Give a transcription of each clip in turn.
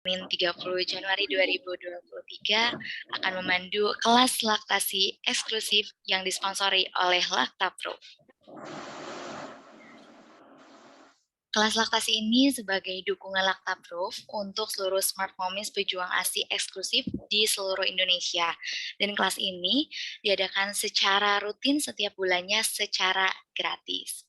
Senin 30 Januari 2023 akan memandu kelas laktasi eksklusif yang disponsori oleh Laktapro. Kelas laktasi ini sebagai dukungan Laktaproof untuk seluruh smart momies pejuang ASI eksklusif di seluruh Indonesia. Dan kelas ini diadakan secara rutin setiap bulannya secara gratis.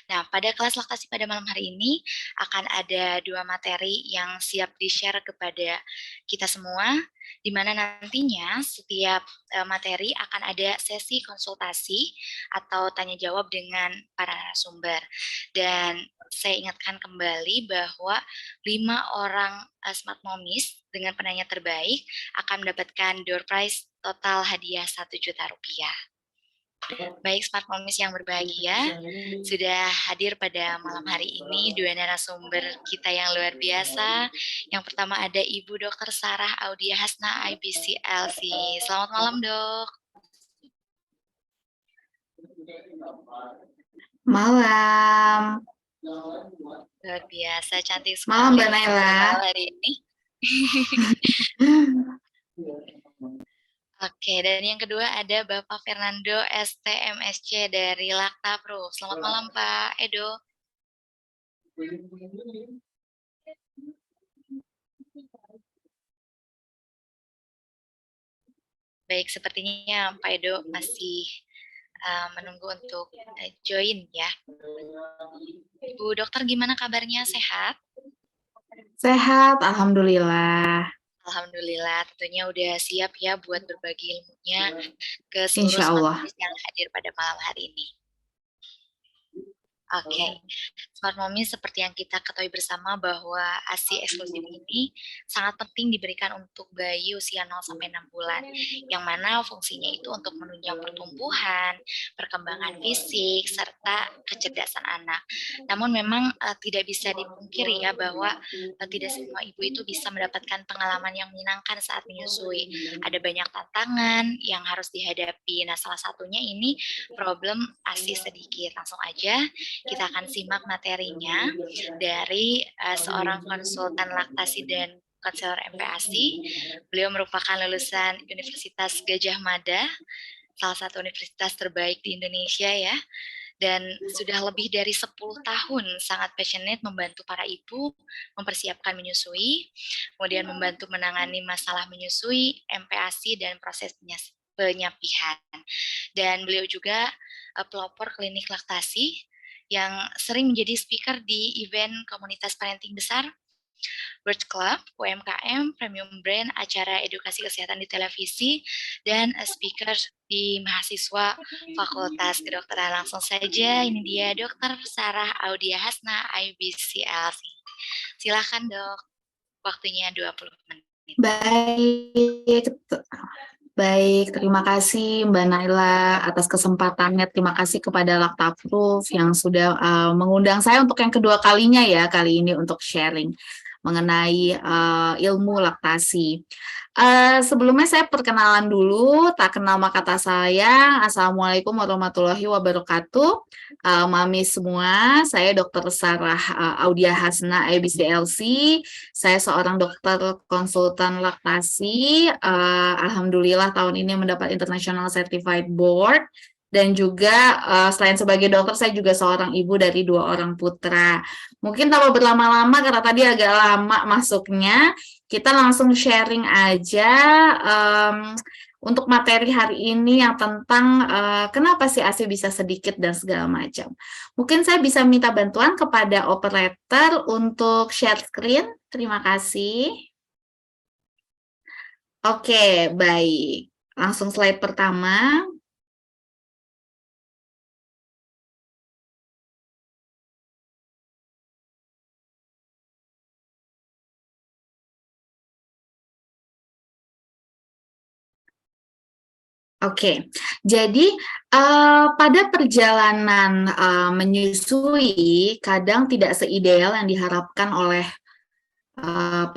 Nah, pada kelas laktasi pada malam hari ini akan ada 2 materi yang siap di-share kepada kita semua, di mana nantinya setiap materi akan ada sesi konsultasi atau tanya jawab dengan para narasumber. Dan saya ingatkan kembali bahwa 5 orang smart momies dengan penanya terbaik akan mendapatkan door prize total hadiah Rp1.000.000. Baik Smart Momies yang berbahagia, sudah hadir pada malam hari ini 2 narasumber kita yang luar biasa. Yang pertama ada Ibu Dr. Sarah Audia Hasna, IBCLC. Selamat malam, Dok. Malam. Luar biasa, cantik sekali. Malam, Mbak Naila. Hari ini. Oke, dan yang kedua ada Bapak Fernando STMSC dari Laktapro. Selamat malam, Pak Edo. Baik, sepertinya Pak Edo masih menunggu untuk join ya. Ibu dokter gimana kabarnya, sehat? Sehat, alhamdulillah. Alhamdulillah, tentunya udah siap ya buat berbagi ilmunya ke seluruh smart momies yang hadir pada malam hari ini. Oke, Smart Momies seperti yang kita ketahui bersama bahwa ASI eksklusif ini sangat penting diberikan untuk bayi usia 0-6 bulan, yang mana fungsinya itu untuk menunjang pertumbuhan, perkembangan fisik, serta kecerdasan anak. Namun memang tidak bisa dipungkiri ya bahwa tidak semua ibu itu bisa mendapatkan pengalaman yang menyenangkan saat menyusui. Ada banyak tantangan yang harus dihadapi. Nah, salah satunya ini problem ASI sedikit. Langsung aja kita akan simak materinya dari seorang konsultan laktasi dan konselor MPASI. Beliau merupakan lulusan Universitas Gadjah Mada, salah satu universitas terbaik di Indonesia ya. Dan sudah lebih dari 10 tahun sangat passionate membantu para ibu mempersiapkan menyusui, kemudian membantu menangani masalah menyusui, MPASI, dan proses penyapihan. Dan beliau juga pelopor klinik laktasi yang sering menjadi speaker di event komunitas parenting besar, Bird Club, UMKM, Premium Brand, acara edukasi kesehatan di televisi, dan speaker di mahasiswa Fakultas Kedokteran. Langsung saja, ini dia Dr. Sarah Audia Hasna, IBCLC. Silakan dok, waktunya 20 menit. Baik, terima kasih Mbak Naila atas kesempatannya. Terima kasih kepada Laktaproof yang sudah mengundang saya untuk yang kedua kalinya ya kali ini untuk sharing mengenai ilmu laktasi. Sebelumnya saya perkenalan dulu, tak kenal maka tak sayang. Assalamualaikum warahmatullahi wabarakatuh. Mami semua, saya Dr. Sarah Audia Hasna, IBCLC. Saya seorang dokter konsultan laktasi. Alhamdulillah tahun ini mendapat International Certified Board. Dan juga selain sebagai dokter, saya juga seorang ibu dari 2 orang putra. Mungkin tanpa berlama-lama, karena tadi agak lama masuknya, kita langsung sharing aja untuk materi hari ini yang tentang kenapa sih ASI bisa sedikit dan segala macam. Mungkin saya bisa minta bantuan kepada operator untuk share screen. Terima kasih. Oke, baik. Langsung slide pertama. Oke, jadi pada perjalanan menyusui kadang tidak seideal yang diharapkan oleh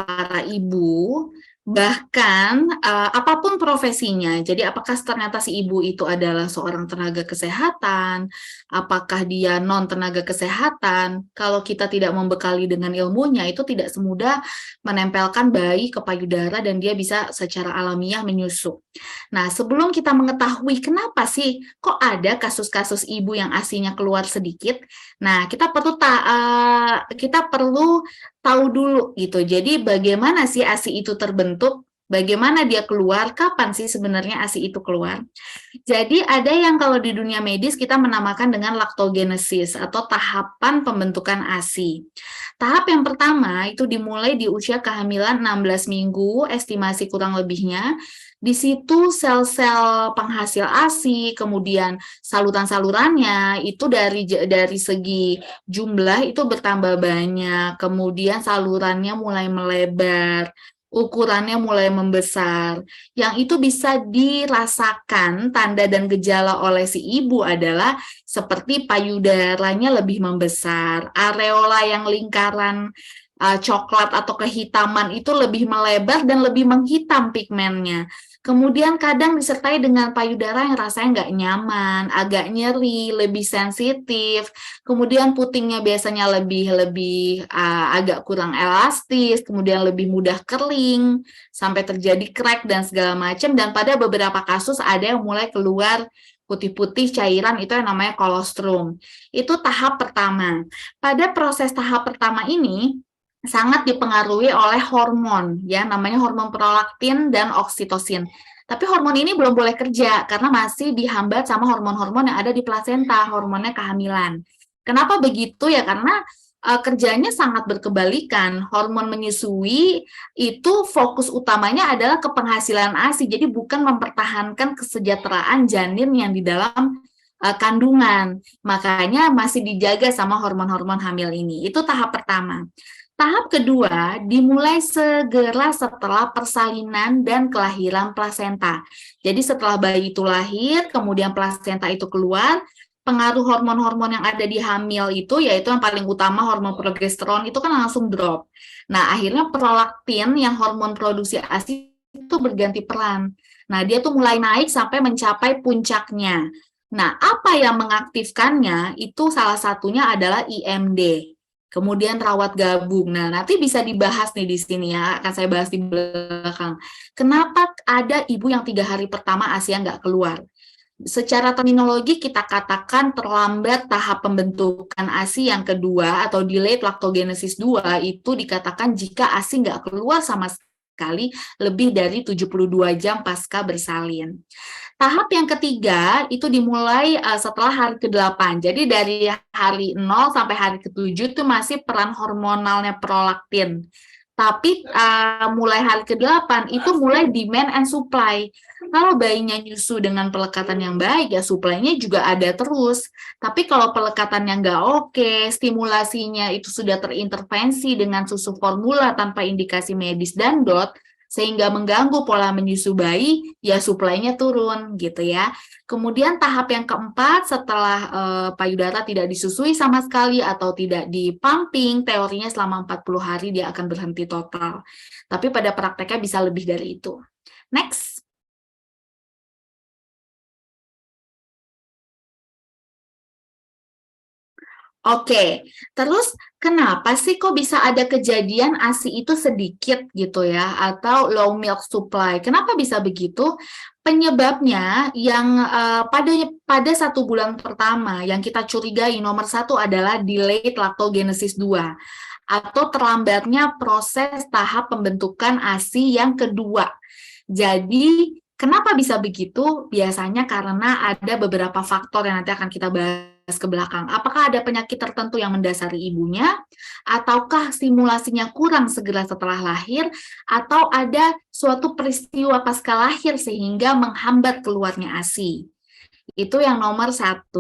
para ibu, Bahkan apapun profesinya, jadi apakah ternyata si ibu itu adalah seorang tenaga kesehatan, apakah dia non tenaga kesehatan, kalau kita tidak membekali dengan ilmunya itu tidak semudah menempelkan bayi ke payudara dan dia bisa secara alamiah menyusu. Nah, sebelum kita mengetahui kenapa sih kok ada kasus-kasus ibu yang ASI-nya keluar sedikit, nah kita perlu tahu dulu gitu. Jadi bagaimana sih ASI itu terbentuk? Bagaimana dia keluar? Kapan sih sebenarnya ASI itu keluar? Jadi ada yang kalau di dunia medis kita menamakan dengan laktogenesis atau tahapan pembentukan ASI. Tahap yang pertama itu dimulai di usia kehamilan 16 minggu, estimasi kurang lebihnya. Di situ sel-sel penghasil ASI, kemudian saluran-salurannya itu dari segi jumlah itu bertambah banyak, kemudian salurannya mulai melebar, ukurannya mulai membesar. Yang itu bisa dirasakan tanda dan gejala oleh si ibu adalah seperti payudaranya lebih membesar, areola yang lingkaran coklat atau kehitaman itu lebih melebar dan lebih menghitam pigmennya. Kemudian kadang disertai dengan payudara yang rasanya nggak nyaman, agak nyeri, lebih sensitif. Kemudian putingnya biasanya agak kurang elastis, kemudian lebih mudah kering, sampai terjadi crack dan segala macam. Dan pada beberapa kasus ada yang mulai keluar putih-putih cairan itu yang namanya kolostrum. Itu tahap pertama. Pada proses tahap pertama ini sangat dipengaruhi oleh hormon ya namanya hormon prolaktin dan oksitosin. Tapi hormon ini belum boleh kerja karena masih dihambat sama hormon-hormon yang ada di plasenta, hormonnya kehamilan. Kenapa begitu ya? Karena kerjanya sangat berkebalikan. Hormon menyusui itu fokus utamanya adalah ke penghasilan ASI, jadi bukan mempertahankan kesejahteraan janin yang di dalam kandungan. Makanya masih dijaga sama hormon-hormon hamil ini. Itu tahap pertama. Tahap kedua dimulai segera setelah persalinan dan kelahiran plasenta. Jadi setelah bayi itu lahir, kemudian plasenta itu keluar, pengaruh hormon-hormon yang ada di hamil itu, yaitu yang paling utama hormon progesteron itu kan langsung drop. Nah, akhirnya prolaktin yang hormon produksi ASI itu berganti peran. Nah, dia tuh mulai naik sampai mencapai puncaknya. Nah, apa yang mengaktifkannya itu salah satunya adalah IMD. Kemudian rawat gabung. Nah, nanti bisa dibahas nih di sini ya, akan saya bahas di belakang. Kenapa ada ibu yang 3 hari pertama ASI nggak keluar? Secara terminologi kita katakan terlambat tahap pembentukan ASI yang kedua atau delayed lactogenesis 2 itu dikatakan jika ASI nggak keluar sama sekali lebih dari 72 jam pasca bersalin. Tahap yang ketiga itu dimulai setelah hari ke-8. Jadi dari hari 0 sampai hari ke-7 itu masih peran hormonalnya prolaktin. Tapi mulai hari ke-8 itu mulai demand and supply. Kalau bayinya nyusu dengan pelekatan yang baik, ya supply-nya juga ada terus. Tapi kalau pelekatannya nggak oke, stimulasinya itu sudah terintervensi dengan susu formula tanpa indikasi medis dan DOT, sehingga mengganggu pola menyusu bayi, ya supply-nya turun gitu ya. Kemudian tahap yang keempat setelah payudara tidak disusui sama sekali atau tidak dipumping, teorinya selama 40 hari dia akan berhenti total. Tapi pada prakteknya bisa lebih dari itu. Next. Oke, terus kenapa sih kok bisa ada kejadian ASI itu sedikit gitu ya, atau low milk supply? Kenapa bisa begitu? Penyebabnya yang pada 1 bulan pertama yang kita curigai nomor 1 adalah delayed lactogenesis 2 atau terlambatnya proses tahap pembentukan ASI yang kedua. Jadi kenapa bisa begitu? Biasanya karena ada beberapa faktor yang nanti akan kita bahas ke belakang. Apakah ada penyakit tertentu yang mendasari ibunya, ataukah stimulasinya kurang segera setelah lahir, atau ada suatu peristiwa pasca lahir sehingga menghambat keluarnya ASI. Itu yang nomor 1.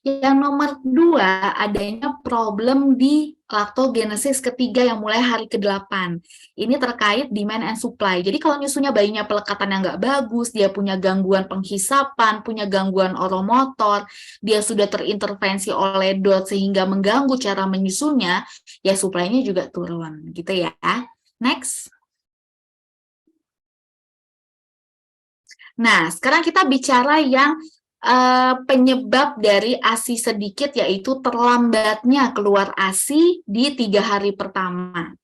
Yang nomor 2, adanya problem di laktogenesis ketiga yang mulai hari ke-8. Ini terkait demand and supply. Jadi kalau nyusunya bayinya pelekatan yang nggak bagus, dia punya gangguan penghisapan, punya gangguan oromotor, dia sudah terintervensi oleh DOT sehingga mengganggu cara menyusunya, ya supply-nya juga turun gitu ya. Next. Nah, sekarang kita bicara yang penyebab dari ASI sedikit, yaitu terlambatnya keluar ASI di 3 hari pertama.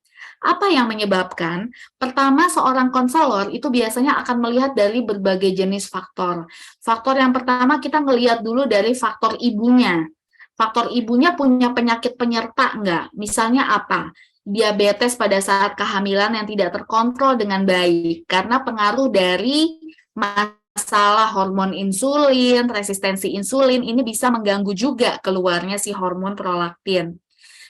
Apa yang menyebabkan? Pertama, seorang konselor itu biasanya akan melihat dari berbagai jenis faktor. Faktor yang pertama kita ngelihat dulu dari faktor ibunya. Faktor ibunya punya penyakit penyerta enggak? Misalnya apa? Diabetes pada saat kehamilan yang tidak terkontrol dengan baik karena pengaruh dari masalah hormon insulin, resistensi insulin, ini bisa mengganggu juga keluarnya si hormon prolaktin.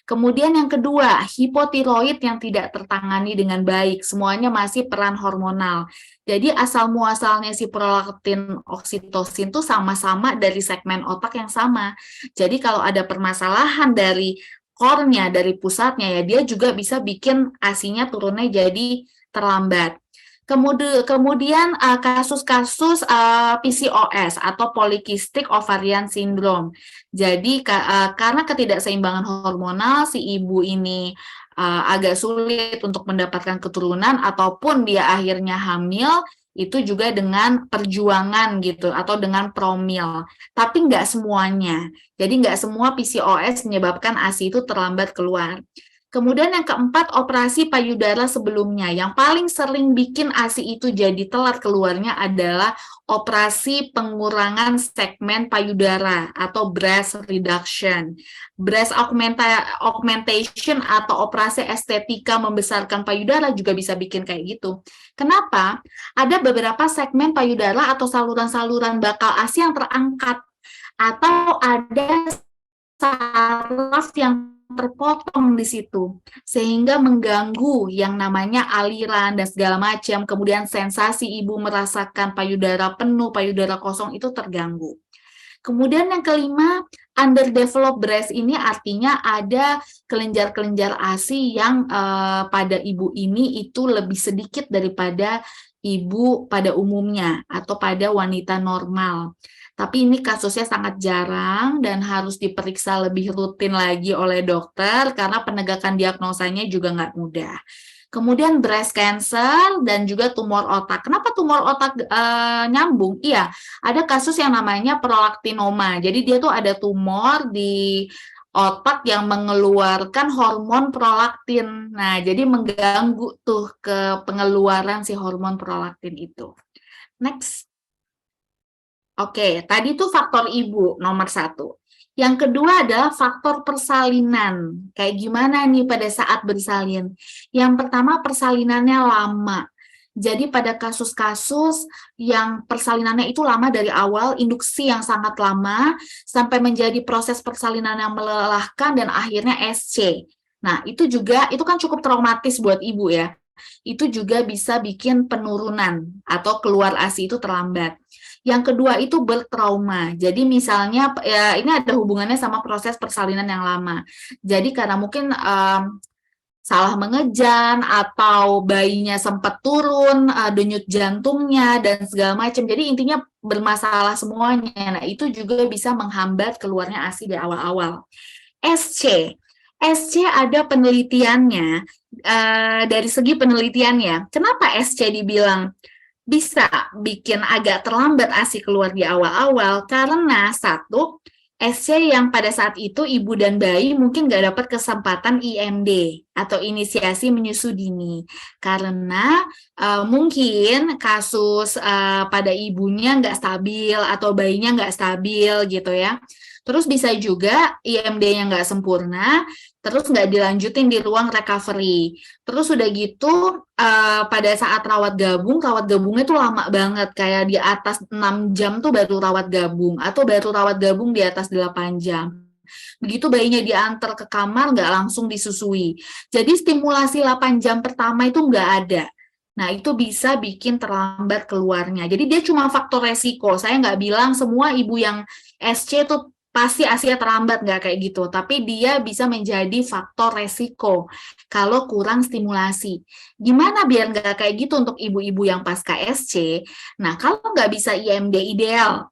Kemudian yang kedua, hipotiroid yang tidak tertangani dengan baik, semuanya masih peran hormonal. Jadi asal muasalnya si prolaktin, oksitosin itu sama-sama dari segmen otak yang sama. Jadi kalau ada permasalahan dari core-nya, dari pusatnya ya, dia juga bisa bikin ASI-nya turunnya jadi terlambat. Kemudian kasus-kasus PCOS atau polycystic ovarian syndrome. Jadi karena ketidakseimbangan hormonal, si ibu ini agak sulit untuk mendapatkan keturunan ataupun dia akhirnya hamil, itu juga dengan perjuangan gitu atau dengan promil. Tapi nggak semuanya. Jadi nggak semua PCOS menyebabkan ASI itu terlambat keluar. Kemudian yang keempat, operasi payudara sebelumnya. Yang paling sering bikin ASI itu jadi telat keluarnya adalah operasi pengurangan segmen payudara atau breast reduction. Breast augmentation atau operasi estetika membesarkan payudara juga bisa bikin kayak gitu. Kenapa? Ada beberapa segmen payudara atau saluran-saluran bakal ASI yang terangkat atau ada saraf yang terpotong di situ sehingga mengganggu yang namanya aliran dan segala macam, kemudian sensasi ibu merasakan payudara penuh, payudara kosong itu terganggu. Kemudian yang kelima, underdeveloped breast ini artinya ada kelenjar-kelenjar ASI yang pada ibu ini itu lebih sedikit daripada ibu pada umumnya atau pada wanita normal. Tapi ini kasusnya sangat jarang dan harus diperiksa lebih rutin lagi oleh dokter karena penegakan diagnosanya juga nggak mudah. Kemudian breast cancer dan juga tumor otak. Kenapa tumor otak nyambung? Iya, ada kasus yang namanya prolaktinoma. Jadi dia tuh ada tumor di otak yang mengeluarkan hormon prolaktin. Nah, jadi mengganggu tuh ke pengeluaran si hormon prolaktin itu. Next. Oke, tadi tuh faktor ibu nomor 1. Yang kedua adalah faktor persalinan. Kayak gimana nih pada saat bersalin? Yang pertama persalinannya lama. Jadi pada kasus-kasus yang persalinannya itu lama dari awal, induksi yang sangat lama, sampai menjadi proses persalinan yang melelahkan dan akhirnya SC. Nah, itu kan cukup traumatis buat ibu ya. Itu juga bisa bikin penurunan atau keluar ASI itu terlambat. Yang kedua itu bertrauma. Jadi misalnya ya ini ada hubungannya sama proses persalinan yang lama. Jadi karena mungkin salah mengejan atau bayinya sempat turun, denyut jantungnya dan segala macam. Jadi intinya bermasalah semuanya. Nah, itu juga bisa menghambat keluarnya ASI di awal-awal. SC. SC ada penelitiannya, dari segi penelitiannya. Kenapa SC dibilang bisa bikin agak terlambat ASI keluar di awal-awal? Karena satu, SC yang pada saat itu ibu dan bayi mungkin nggak dapat kesempatan IMD atau inisiasi menyusu dini karena mungkin kasus pada ibunya nggak stabil atau bayinya nggak stabil gitu ya. Terus bisa juga IMD-nya nggak sempurna, terus nggak dilanjutin di ruang recovery. Terus udah gitu pada saat rawat gabungnya tuh lama banget, kayak di atas 6 jam tuh baru rawat gabung, atau baru rawat gabung di atas 8 jam. Begitu bayinya diantar ke kamar, nggak langsung disusui. Jadi stimulasi 8 jam pertama itu nggak ada. Nah, itu bisa bikin terlambat keluarnya. Jadi dia cuma faktor resiko. Saya nggak bilang semua ibu yang SC tuh pasti ASI-nya terlambat, nggak kayak gitu. Tapi dia bisa menjadi faktor resiko kalau kurang stimulasi. Gimana biar nggak kayak gitu untuk ibu-ibu yang pasca SC? Nah, kalau nggak bisa IMD ideal,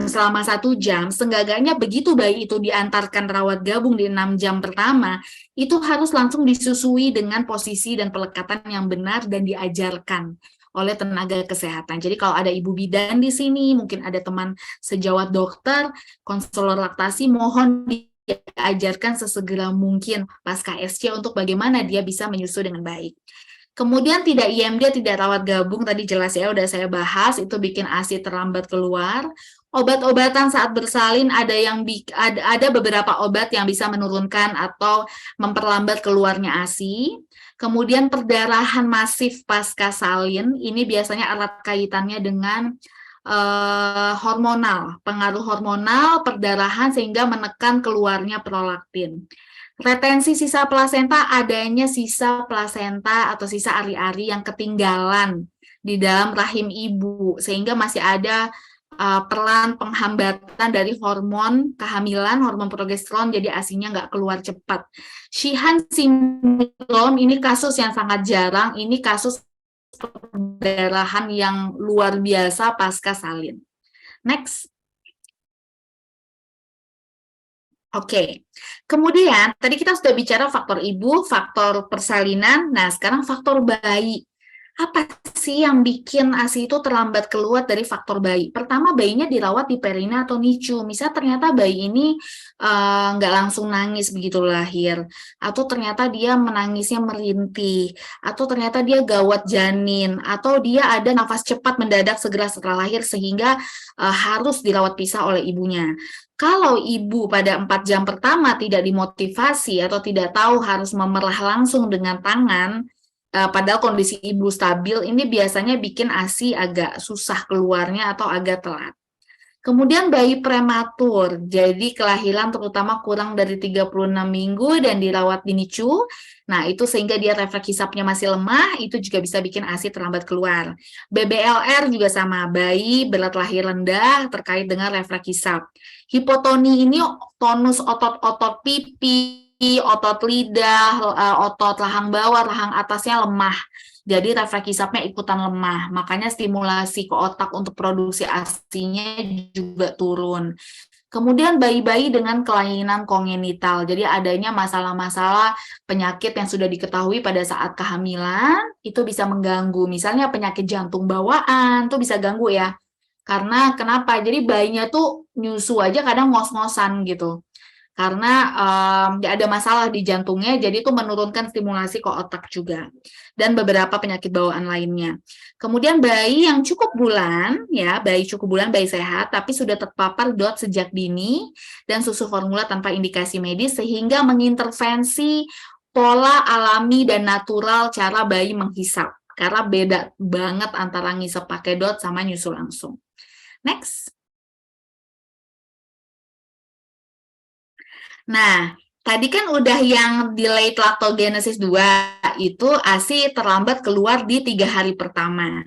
selama 1 jam, seenggaknya begitu bayi itu diantarkan rawat gabung di 6 jam pertama, itu harus langsung disusui dengan posisi dan pelekatan yang benar dan diajarkan oleh tenaga kesehatan. Jadi kalau ada ibu bidan di sini, mungkin ada teman sejawat dokter, konselor laktasi, mohon diajarkan sesegera mungkin pasca SC untuk bagaimana dia bisa menyusui dengan baik. Kemudian tidak IMD, tidak rawat gabung, tadi jelas ya, udah saya bahas, itu bikin ASI terlambat keluar. Obat-obatan saat bersalin ada beberapa obat yang bisa menurunkan atau memperlambat keluarnya ASI. Kemudian perdarahan masif pasca salin, ini biasanya erat kaitannya dengan hormonal, pengaruh hormonal, perdarahan sehingga menekan keluarnya prolaktin. Retensi sisa plasenta, adanya sisa plasenta atau sisa ari-ari yang ketinggalan di dalam rahim ibu, sehingga masih ada peran penghambatan dari hormon kehamilan, hormon progesteron, jadi ASI-nya nggak keluar cepat. Sheehan syndrome ini kasus yang sangat jarang, ini kasus perdarahan yang luar biasa pasca salin. Next. Oke, kemudian tadi kita sudah bicara faktor ibu, faktor persalinan, nah sekarang faktor bayi. Apa sih yang bikin ASI itu terlambat keluar dari faktor bayi? Pertama, bayinya dirawat di perina atau NICU. Misalnya ternyata bayi ini nggak langsung nangis begitu lahir, atau ternyata dia menangisnya merintih, atau ternyata dia gawat janin, atau dia ada nafas cepat mendadak segera setelah lahir sehingga harus dirawat pisah oleh ibunya. Kalau ibu pada 4 jam pertama tidak dimotivasi atau tidak tahu harus memerah langsung dengan tangan, padahal kondisi ibu stabil, ini biasanya bikin ASI agak susah keluarnya atau agak telat. Kemudian bayi prematur, jadi kelahiran terutama kurang dari 36 minggu dan dirawat di NICU, nah itu sehingga dia refleks hisapnya masih lemah, itu juga bisa bikin ASI terlambat keluar. BBLR juga sama, bayi berat lahir rendah terkait dengan refleks hisap. Hipotoni ini tonus otot-otot pipi, otot lidah, otot rahang bawah, rahang atasnya lemah. Jadi refleks hisapnya ikutan lemah. Makanya stimulasi ke otak untuk produksi ASI-nya juga turun. Kemudian bayi-bayi dengan kelainan kongenital. Jadi adanya masalah-masalah penyakit yang sudah diketahui pada saat kehamilan, itu bisa mengganggu. Misalnya penyakit jantung bawaan, itu bisa ganggu ya. Karena kenapa? Jadi bayinya tuh nyusu aja kadang ngos-ngosan gitu. Karena ada masalah di jantungnya, jadi itu menurunkan stimulasi ke otak juga. Dan beberapa penyakit bawaan lainnya. Kemudian bayi yang cukup bulan, ya bayi cukup bulan, bayi sehat, tapi sudah terpapar DOT sejak dini, dan susu formula tanpa indikasi medis, sehingga mengintervensi pola alami dan natural cara bayi menghisap. Karena beda banget antara ngisap pakai DOT sama nyusu langsung. Next. Nah, tadi kan udah yang delayed lactogenesis 2, itu ASI terlambat keluar di 3 hari pertama.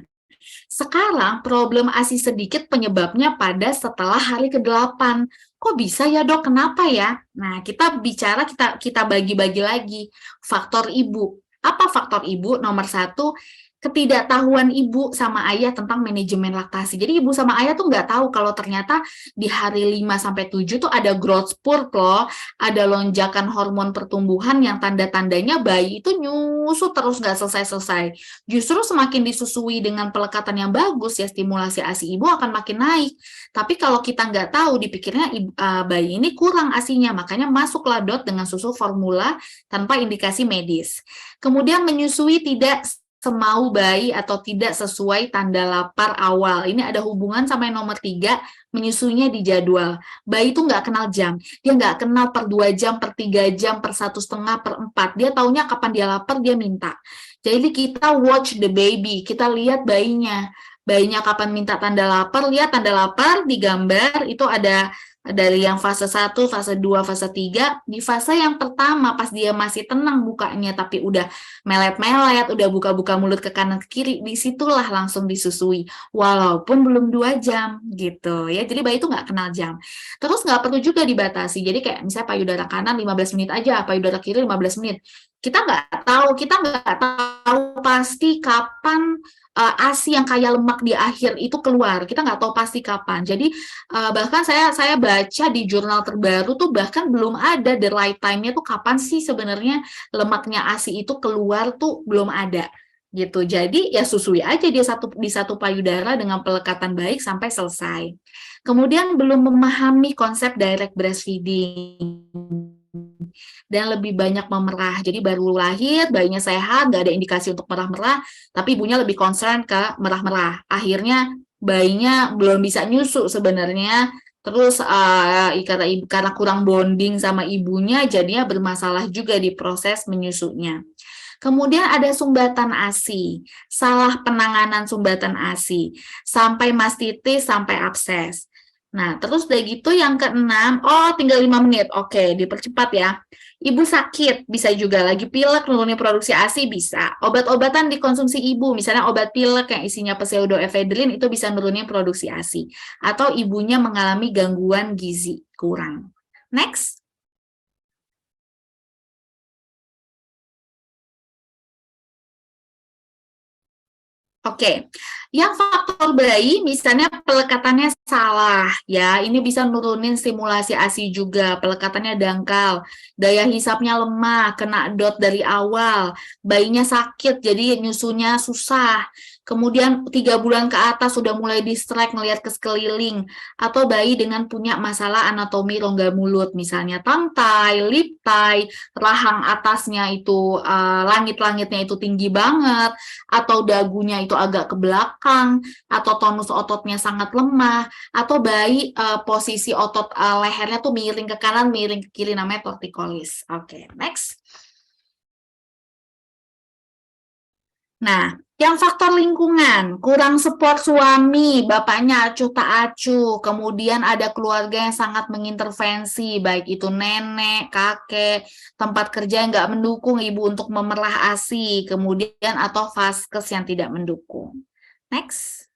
Sekarang problem ASI sedikit penyebabnya pada setelah hari ke-8. Kok bisa ya dok, kenapa ya? Nah, kita bicara, kita bagi-bagi lagi. Faktor ibu. Apa faktor ibu? Nomor 1, ketidaktahuan ibu sama ayah tentang manajemen laktasi. Jadi ibu sama ayah tuh nggak tahu kalau ternyata di hari 5-7 tuh ada growth spurt loh, ada lonjakan hormon pertumbuhan yang tanda-tandanya bayi itu nyusu terus nggak selesai-selesai. Justru semakin disusui dengan pelekatan yang bagus ya, stimulasi ASI ibu akan makin naik. Tapi kalau kita nggak tahu, dipikirnya bayi ini kurang ASINya, makanya masuklah DOT dengan susu formula tanpa indikasi medis. Kemudian menyusui tidak semau bayi atau tidak sesuai tanda lapar awal. Ini ada hubungan sama yang nomor 3, menyusuinya di jadwal. Bayi itu nggak kenal jam. Dia nggak kenal per 2 jam, per 3 jam, per 1,5, per 4. Dia taunya kapan dia lapar, dia minta. Jadi kita watch the baby, kita lihat bayinya. Bayinya kapan minta tanda lapar, lihat tanda lapar di gambar, itu ada dari yang fase 1, fase 2, fase 3. Di fase yang pertama pas dia masih tenang bukanya tapi udah melet-melet, udah buka-buka mulut ke kanan ke kiri, disitulah langsung disusui walaupun belum 2 jam gitu ya. Jadi bayi itu nggak kenal jam. Terus nggak perlu juga dibatasi. Jadi kayak misalnya payudara kanan 15 menit aja, payudara kiri 15 menit. Kita nggak tahu pasti kapan ASI yang kaya lemak di akhir itu keluar. Kita nggak tahu pasti kapan. Jadi bahkan saya baca di jurnal terbaru tuh bahkan belum ada the right time-nya tuh kapan sih sebenarnya lemaknya ASI itu keluar tuh belum ada gitu. Jadi ya susui aja dia di satu payudara dengan pelekatan baik sampai selesai. Kemudian belum memahami konsep direct breastfeeding dan lebih banyak memerah. Jadi baru lahir, bayinya sehat, nggak ada indikasi untuk merah-merah, tapi ibunya lebih concern ke merah-merah. Akhirnya bayinya belum bisa nyusu sebenarnya. Terus karena kurang bonding sama ibunya, jadinya bermasalah juga di proses menyusunya. Kemudian ada sumbatan ASI, salah penanganan sumbatan ASI, sampai mastitis, sampai abses. Nah, terus udah gitu yang keenam, tinggal 5 menit, oke, dipercepat ya. Ibu sakit, bisa juga lagi pilek, nurunin produksi ASI, bisa. Obat-obatan dikonsumsi ibu, misalnya obat pilek yang isinya pseudoephedrine, itu bisa nurunin produksi ASI. Atau ibunya mengalami gangguan gizi kurang. Next. Oke, yang faktor bayi misalnya pelekatannya salah ya, ini bisa nurunin stimulasi ASI juga, pelekatannya dangkal, daya hisapnya lemah, kena dot dari awal, bayinya sakit jadi nyusunya susah, kemudian 3 bulan ke atas sudah mulai distrek ngelihat ke sekeliling, atau bayi dengan punya masalah anatomi rongga mulut, misalnya tongue tie, lip tie, rahang atasnya itu langit-langitnya itu tinggi banget, atau dagunya itu agak ke belakang, atau tonus ototnya sangat lemah, atau bayi posisi otot lehernya tuh miring ke kanan, miring ke kiri, namanya torticollis. Oke, next. Nah, yang faktor lingkungan, kurang support suami, bapaknya acuh tak acuh, kemudian ada keluarga yang sangat mengintervensi, baik itu nenek, kakek, tempat kerja yang nggak mendukung ibu untuk memerah ASI, kemudian atau vaskes yang tidak mendukung. Next.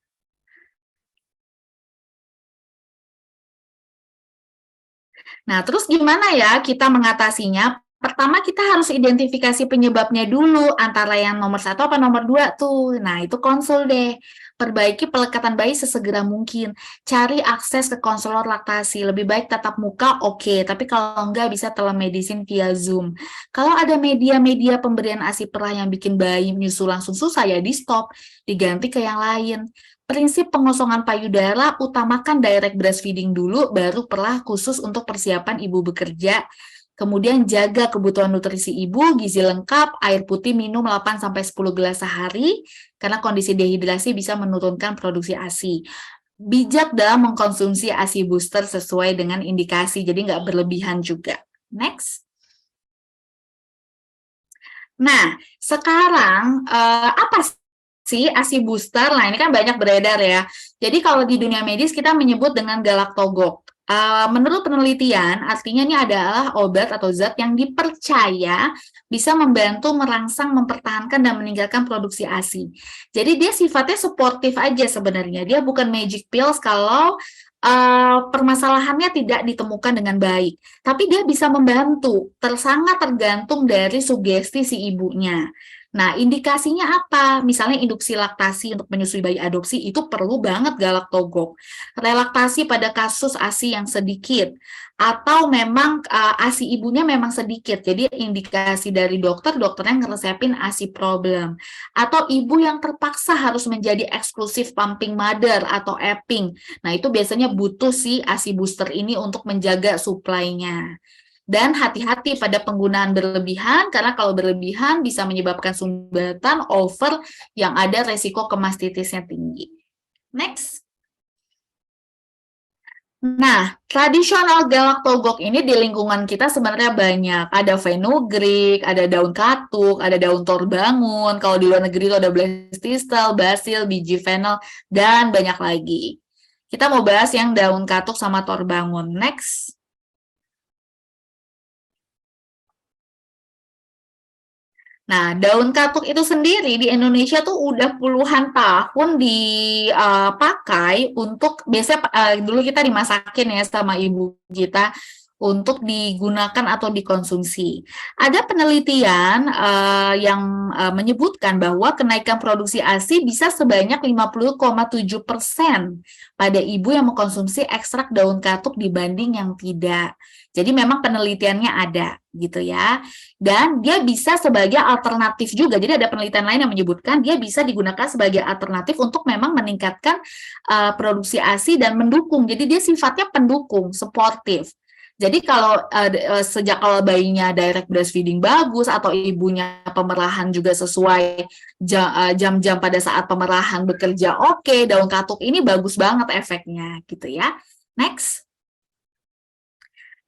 Nah, terus gimana ya kita mengatasinya? Pertama kita harus identifikasi penyebabnya dulu, antara yang nomor 1 apa nomor 2 tuh. Nah, itu konsul deh. Perbaiki pelekatan bayi sesegera mungkin. Cari akses ke konselor laktasi. Lebih baik tatap muka, oke. Tapi kalau enggak bisa telemedicine via Zoom. Kalau ada media-media pemberian ASI perah yang bikin bayi menyusu langsung susah, ya di stop. Diganti ke yang lain. Prinsip pengosongan payudara, utamakan direct breastfeeding dulu, baru perah khusus untuk persiapan ibu bekerja. Kemudian jaga kebutuhan nutrisi ibu, gizi lengkap, air putih minum 8-10 gelas sehari, karena kondisi dehidrasi bisa menurunkan produksi ASI. Bijak dalam mengkonsumsi ASI booster sesuai dengan indikasi, jadi nggak berlebihan juga. Next. Nah, sekarang apa sih ASI booster? Nah, ini kan banyak beredar ya. Jadi kalau di dunia medis kita menyebut dengan Galactogok. Menurut penelitian, artinya ini adalah obat atau zat yang dipercaya bisa membantu merangsang, mempertahankan, dan meningkatkan produksi ASI. Jadi dia sifatnya suportif aja sebenarnya. Dia bukan magic pills kalau permasalahannya tidak ditemukan dengan baik. Tapi dia bisa membantu, sangat tergantung dari sugesti si ibunya. Nah, indikasinya apa? Misalnya induksi laktasi untuk menyusui bayi adopsi itu perlu banget Galactogok. Relaktasi pada kasus ASI yang sedikit, atau memang ASI ibunya memang sedikit, jadi indikasi dari dokternya ngeresepin ASI problem. Atau ibu yang terpaksa harus menjadi eksklusif pumping mother atau epping. Nah, itu biasanya butuh si ASI booster ini untuk menjaga supply-nya. Dan hati-hati pada penggunaan berlebihan, karena kalau berlebihan bisa menyebabkan sumbatan over yang ada resiko kemastitisnya tinggi. Next. Nah, tradisional Galactogok ini di lingkungan kita sebenarnya banyak. Ada fenugreek, ada daun katuk, ada daun torbangun. Kalau di luar negeri itu ada blestistel, basil, biji fennel, dan banyak lagi. Kita mau bahas yang daun katuk sama torbangun. Next. Nah, daun katuk itu sendiri di Indonesia tuh udah puluhan tahun dipakai untuk biasanya dulu kita dimasakin ya sama ibu kita untuk digunakan atau dikonsumsi. Ada penelitian yang menyebutkan bahwa kenaikan produksi ASI bisa sebanyak 50,7% pada ibu yang mengkonsumsi ekstrak daun katuk dibanding yang tidak. Jadi memang penelitiannya ada gitu ya. Dan dia bisa sebagai alternatif juga. Jadi ada penelitian lain yang menyebutkan dia bisa digunakan sebagai alternatif untuk memang meningkatkan produksi ASI dan mendukung. Jadi dia sifatnya pendukung, supportive. Jadi kalau sejak kalau bayinya direct breastfeeding bagus atau ibunya pemerahan juga sesuai jam-jam pada saat pemerahan bekerja oke, daun katuk ini bagus banget efeknya gitu ya. Next.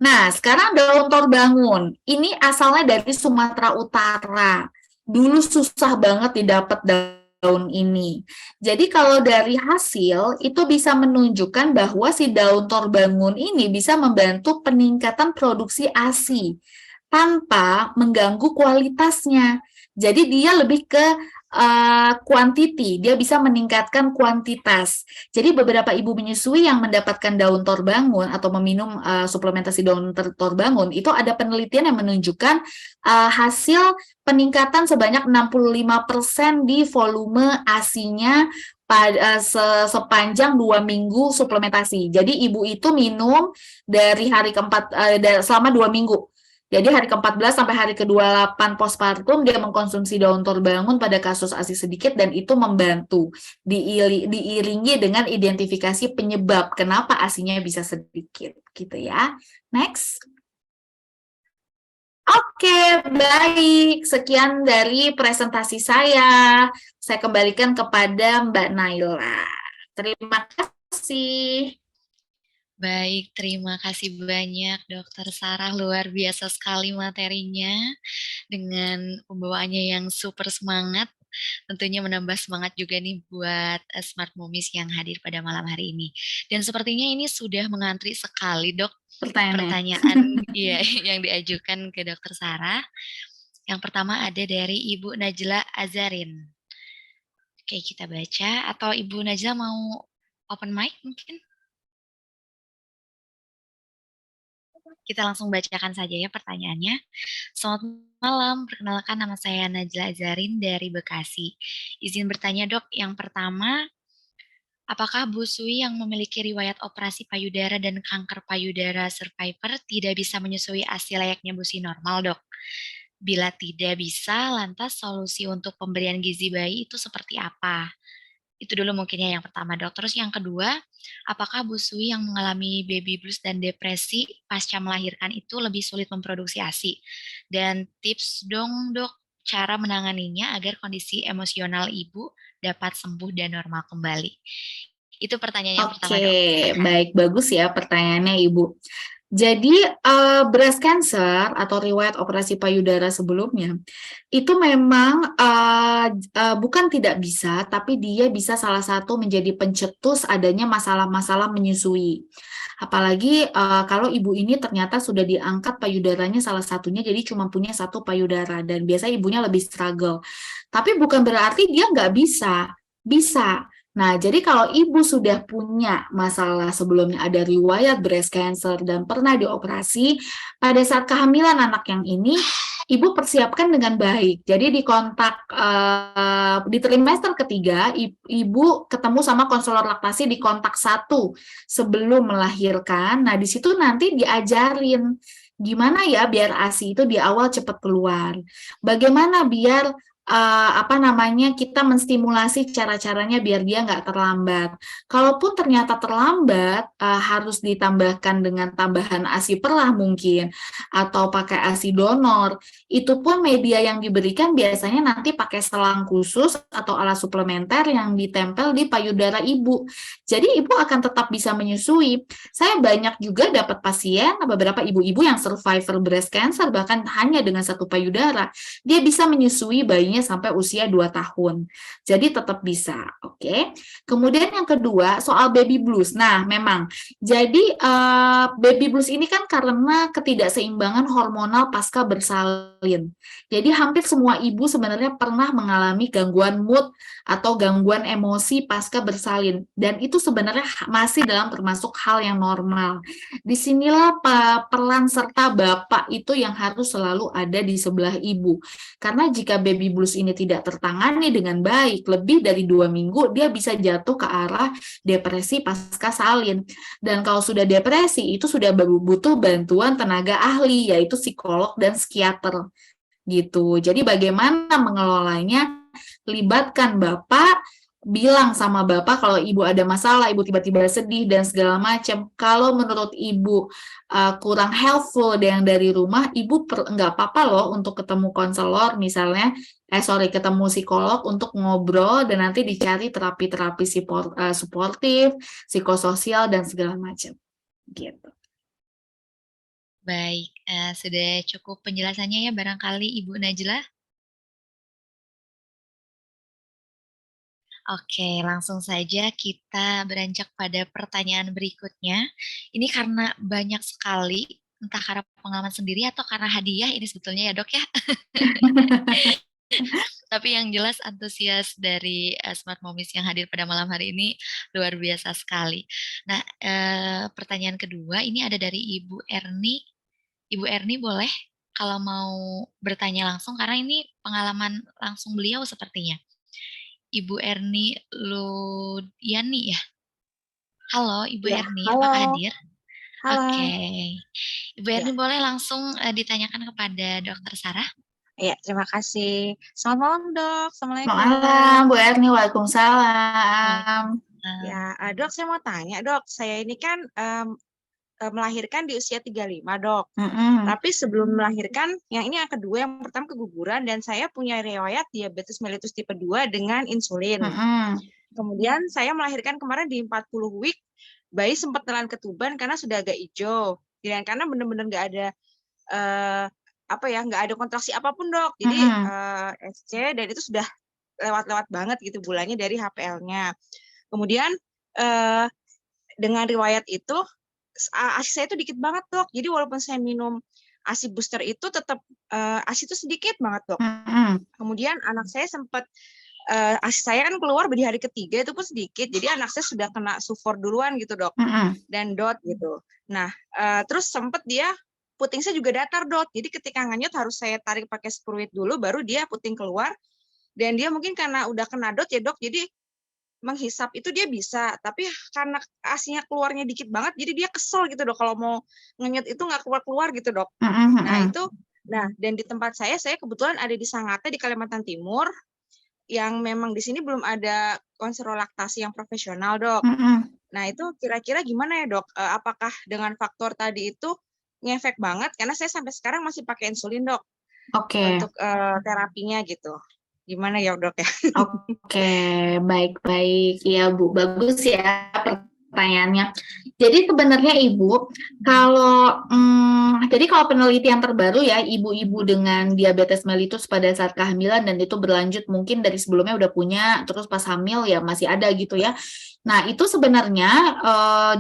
Nah, sekarang daun torbangun. Ini asalnya dari Sumatera Utara. Dulu susah banget didapat daun ini. Jadi kalau dari hasil itu bisa menunjukkan bahwa si daun torbangun ini bisa membantu peningkatan produksi ASI tanpa mengganggu kualitasnya. Jadi dia lebih ke quantity, dia bisa meningkatkan kuantitas. Jadi beberapa ibu menyusui yang mendapatkan daun torbangun atau meminum suplementasi daun torbangun itu ada penelitian yang menunjukkan hasil peningkatan sebanyak 65% di volume ASI-nya sepanjang 2 minggu suplementasi. Jadi ibu itu minum dari hari keempat selama 2 minggu. Jadi hari ke-14 sampai hari ke-28 postpartum dia mengkonsumsi daun torbangun pada kasus ASI sedikit dan itu membantu diiringi dengan identifikasi penyebab kenapa ASInya bisa sedikit gitu ya. Next. Oke, baik. Sekian dari presentasi saya. Saya kembalikan kepada Mbak Naila. Terima kasih. Baik, terima kasih banyak Dokter Sarah, luar biasa sekali materinya dengan pembawaannya yang super semangat. Tentunya menambah semangat juga nih buat Smart Momies yang hadir pada malam hari ini. Dan sepertinya ini sudah mengantri sekali, Dok, pertanyaan ya, yang diajukan ke Dokter Sarah. Yang pertama ada dari Ibu Najla Azarin. Oke, kita baca. Atau Ibu Najla mau open mic mungkin? Kita langsung bacakan saja ya pertanyaannya. Selamat malam, perkenalkan nama saya Najla Azarin dari Bekasi. Izin bertanya dok, yang pertama, apakah Bu Sui yang memiliki riwayat operasi payudara dan kanker payudara survivor tidak bisa menyusui ASI layaknya Bu Sui normal dok? Bila tidak bisa, lantas solusi untuk pemberian gizi bayi itu seperti apa? Itu dulu mungkinnya yang pertama dok. Terus yang kedua, apakah Bu Sui yang mengalami baby blues dan depresi pasca melahirkan itu lebih sulit memproduksi ASI? Dan tips dong dok, cara menanganinya agar kondisi emosional ibu dapat sembuh dan normal kembali. Itu pertanyaan yang pertama dok. Oke, baik, bagus ya pertanyaannya Ibu. Jadi breast cancer atau riwayat operasi payudara sebelumnya itu memang bukan tidak bisa, tapi dia bisa salah satu menjadi pencetus adanya masalah-masalah menyusui. Apalagi kalau ibu ini ternyata sudah diangkat payudaranya salah satunya, jadi cuma punya satu payudara dan biasa ibunya lebih struggle. Tapi bukan berarti dia nggak bisa, bisa. Nah, jadi kalau ibu sudah punya masalah sebelumnya ada riwayat breast cancer dan pernah dioperasi, pada saat kehamilan anak yang ini, ibu persiapkan dengan baik. Jadi di kontak, di trimester ketiga, ibu ketemu sama konselor laktasi di kontak 1 sebelum melahirkan. Nah, di situ nanti diajarin gimana ya biar ASI itu di awal cepat keluar. Bagaimana biar kita menstimulasi cara-caranya biar dia nggak terlambat. Kalaupun ternyata terlambat, harus ditambahkan dengan tambahan ASI perlah mungkin, atau pakai ASI donor. Itu pun media yang diberikan biasanya nanti pakai selang khusus atau alat suplementer yang ditempel di payudara ibu. Jadi ibu akan tetap bisa menyusui. Saya banyak juga dapat pasien, beberapa ibu-ibu yang survivor breast cancer, bahkan hanya dengan satu payudara, dia bisa menyusui bayinya sampai usia 2 tahun. Jadi tetap bisa. Oke, kemudian yang kedua soal baby blues. Nah, memang jadi baby blues ini kan karena ketidakseimbangan hormonal pasca bersalin. Jadi hampir semua ibu sebenarnya pernah mengalami gangguan mood atau gangguan emosi pasca bersalin, dan itu sebenarnya masih dalam termasuk hal yang normal. Disinilah peran serta bapak itu yang harus selalu ada di sebelah ibu. Karena jika baby blues ini tidak tertangani dengan baik, lebih dari 2 minggu dia bisa jatuh ke arah depresi pasca salin. Dan kalau sudah depresi, itu sudah butuh bantuan tenaga ahli, yaitu psikolog dan psikiater. Gitu. Jadi bagaimana mengelolanya? Libatkan bapak, bilang sama bapak kalau ibu ada masalah, ibu tiba-tiba sedih dan segala macam. Kalau menurut ibu kurang helpful yang dari rumah, ibu nggak apa-apa loh untuk ketemu konselor misalnya, ketemu psikolog untuk ngobrol dan nanti dicari terapi-terapi suportif, psikososial dan segala macam. Gitu. Baik, sudah cukup penjelasannya ya barangkali Ibu Najla? Oke, langsung saja kita beranjak pada pertanyaan berikutnya. Ini karena banyak sekali, entah karena pengalaman sendiri atau karena hadiah ini sebetulnya ya, Dok, ya. Tapi yang jelas antusias dari Smart Momies yang hadir pada malam hari ini luar biasa sekali. Nah, pertanyaan kedua ini ada dari Ibu Erni. Ibu Erni boleh kalau mau bertanya langsung karena ini pengalaman langsung beliau sepertinya. Ibu Erni Ludiani ya? Halo Ibu Ya, Erni, apakah halo. hadir? Halo. Oke. Ibu Erni Ya. boleh langsung ditanyakan kepada Dokter Sarah? Ya, terima kasih. Selamat malam, Dok. Assalamualaikum. Selamat malam, Bu Erni. Waalaikumsalam. Ya, Dok, saya mau tanya, Dok. Saya ini kan melahirkan di usia 35, Dok. Tapi sebelum melahirkan, yang ini yang kedua, yang pertama keguguran, dan saya punya riwayat diabetes mellitus tipe 2 dengan insulin. Kemudian saya melahirkan kemarin di 40 week, bayi sempat telan ketuban karena sudah agak hijau. Dan karena benar-benar nggak ada nggak ada kontraksi apapun, Dok. Jadi SC dan itu sudah lewat-lewat banget gitu bulannya dari HPL-nya. Kemudian dengan riwayat itu ASI saya itu dikit banget, Dok. Jadi walaupun saya minum ASI booster itu tetap ASI itu sedikit banget, Dok. Kemudian anak saya sempat ASI saya kan keluar di hari ketiga itu pun sedikit. Jadi anak saya sudah kena sufor duluan gitu, Dok. Dan dot gitu. Nah, terus sempat dia puting saya juga datar, Dok. Jadi ketika nganyut harus saya tarik pakai skruit dulu baru dia puting keluar. Dan dia mungkin karena udah kena dot ya, Dok. Jadi menghisap itu dia bisa, tapi karena asinya keluarnya dikit banget, jadi dia kesel gitu, Dok. Kalau mau ngenyut itu nggak keluar-keluar gitu, Dok. Nah, dan di tempat saya kebetulan ada di Sangatta di Kalimantan Timur, yang memang di sini belum ada konselor laktasi yang profesional, Dok. Nah, itu kira-kira gimana ya, Dok? Apakah dengan faktor tadi itu ngefek banget? Karena saya sampai sekarang masih pakai insulin, Dok. Untuk terapinya gitu. Gimana ya, Dok ya? Oke, baik-baik. Ya, Bu. Bagus ya pertanyaannya. Jadi sebenarnya Ibu, kalau penelitian terbaru ya, ibu-ibu dengan diabetes mellitus pada saat kehamilan dan itu berlanjut mungkin dari sebelumnya udah punya, terus pas hamil ya masih ada gitu ya. Nah, itu sebenarnya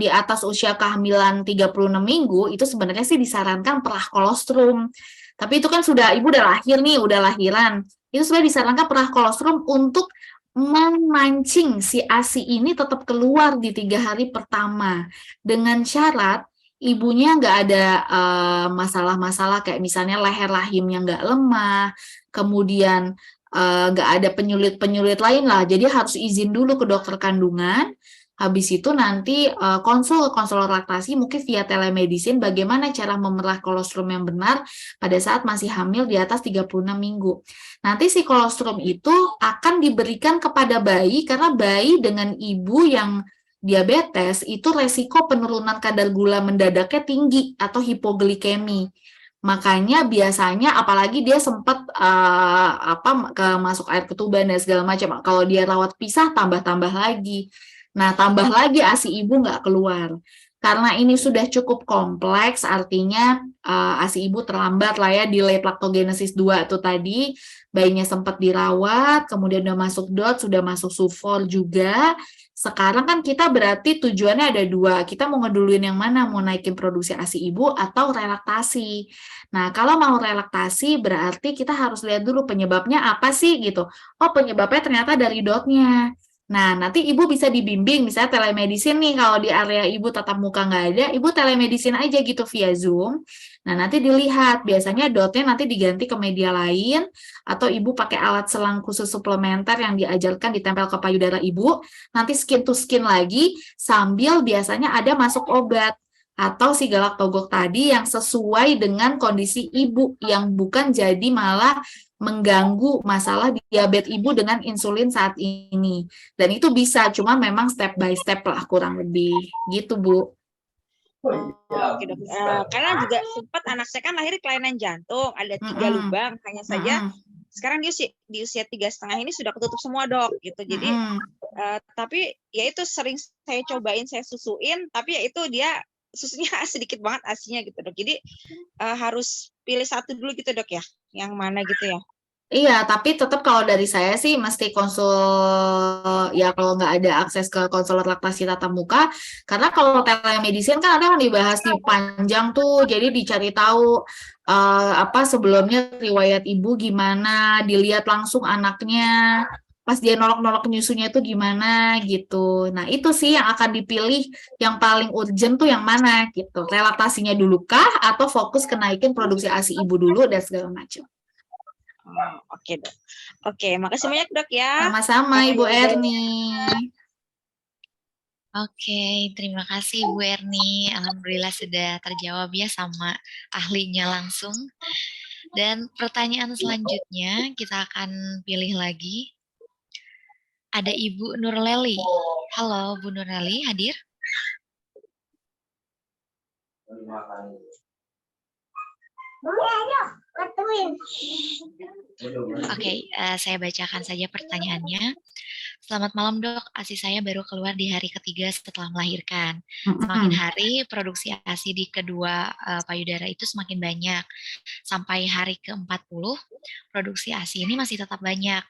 di atas usia kehamilan 36 minggu, itu sebenarnya sih disarankan perah kolostrum. Tapi itu kan ibu udah lahir nih, udah lahiran. Itu sebenarnya disarankan perah kolostrum untuk memancing si ASI ini tetap keluar di 3 hari pertama. Dengan syarat ibunya nggak ada masalah-masalah kayak misalnya leher rahimnya nggak lemah, kemudian nggak ada penyulit-penyulit lain lah. Jadi harus izin dulu ke dokter kandungan. Habis itu nanti konselor laktasi mungkin via telemedicine bagaimana cara memerah kolostrum yang benar pada saat masih hamil di atas 36 minggu. Nanti si kolostrum itu akan diberikan kepada bayi karena bayi dengan ibu yang diabetes itu resiko penurunan kadar gula mendadaknya tinggi atau hipoglikemi. Makanya biasanya apalagi dia sempat masuk air ketuban dan segala macam. Kalau dia rawat pisah tambah-tambah lagi. Nah, tambah lagi ASI ibu nggak keluar. Karena ini sudah cukup kompleks, artinya ASI ibu terlambat lah ya di late lactogenesis 2 itu tadi, bayinya sempat dirawat, kemudian udah masuk DOT, sudah masuk SUFOR juga. Sekarang kan kita berarti tujuannya ada dua, kita mau ngeduluin yang mana, mau naikin produksi ASI ibu atau relaktasi. Nah, kalau mau relaktasi berarti kita harus lihat dulu penyebabnya apa sih gitu. Oh, penyebabnya ternyata dari DOT-nya. Nah, nanti ibu bisa dibimbing, misalnya telemedicine nih, kalau di area ibu tatap muka nggak ada, ibu telemedicine aja gitu via Zoom. Nah, nanti dilihat, biasanya dotnya nanti diganti ke media lain, atau ibu pakai alat selang khusus suplementer yang diajarkan ditempel ke payudara ibu, nanti skin to skin lagi, sambil biasanya ada masuk obat, atau si galaktogok tadi yang sesuai dengan kondisi ibu, yang bukan jadi malah mengganggu masalah diabetes ibu dengan insulin saat ini. Dan itu bisa, cuma memang step by step lah kurang lebih gitu, Bu. Oke dok, karena juga sempat anak saya kan lahir kelainan jantung, ada 3 lubang, hanya saja sekarang di usia 3,5 ini sudah ketutup semua dok, gitu. Jadi tapi ya itu sering saya cobain, saya susuin, tapi ya itu dia susunya sedikit banget asinya gitu dok. Jadi harus pilih satu dulu gitu dok ya, yang mana gitu ya. Iya, tapi tetap kalau dari saya sih mesti konsul, ya kalau nggak ada akses ke konselor laktasi tatap muka, karena kalau telemedicine kan ada yang dibahas di panjang tuh, jadi dicari tahu apa sebelumnya riwayat ibu gimana, dilihat langsung anaknya, pas dia nolok-nolok nyusunya itu gimana gitu. Nah itu sih yang akan dipilih, yang paling urgent tuh yang mana gitu, relaktasinya dulu kah, atau fokus ke naikin produksi ASI ibu dulu dan segala macam. Oke dok. Oke, makasih banyak dok ya. Sama-sama Ibu Erni. Oke, terima kasih Bu Erni. Alhamdulillah sudah terjawab ya sama ahlinya langsung. Dan pertanyaan selanjutnya kita akan pilih lagi. Ada Ibu Nurleli. Halo Bu Nurleli, hadir? Oke, saya bacakan saja pertanyaannya. Selamat malam dok, ASI saya baru keluar di hari ketiga setelah melahirkan. Semakin hari produksi ASI di kedua payudara itu semakin banyak. Sampai hari ke-40, produksi ASI ini masih tetap banyak.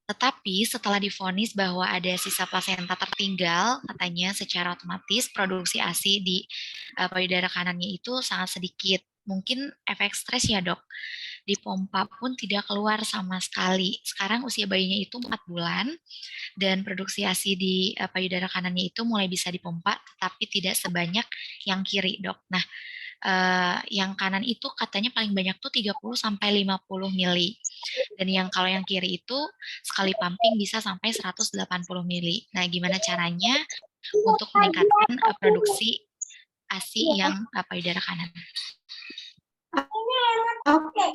Tetapi setelah divonis bahwa ada sisa plasenta tertinggal, katanya secara otomatis produksi ASI di payudara kanannya itu sangat sedikit. Mungkin efek stres ya dok. Dipompa pun tidak keluar sama sekali. Sekarang usia bayinya itu 4 bulan dan produksi ASI di payudara kanannya itu mulai bisa dipompa, tetapi tidak sebanyak yang kiri dok. Nah, yang kanan itu katanya paling banyak tuh 30-50 mili. Dan kalau yang kiri itu sekali pumping bisa sampai 180 mili. Nah, gimana caranya untuk meningkatkan produksi ASI yang payudara kanan? Oke,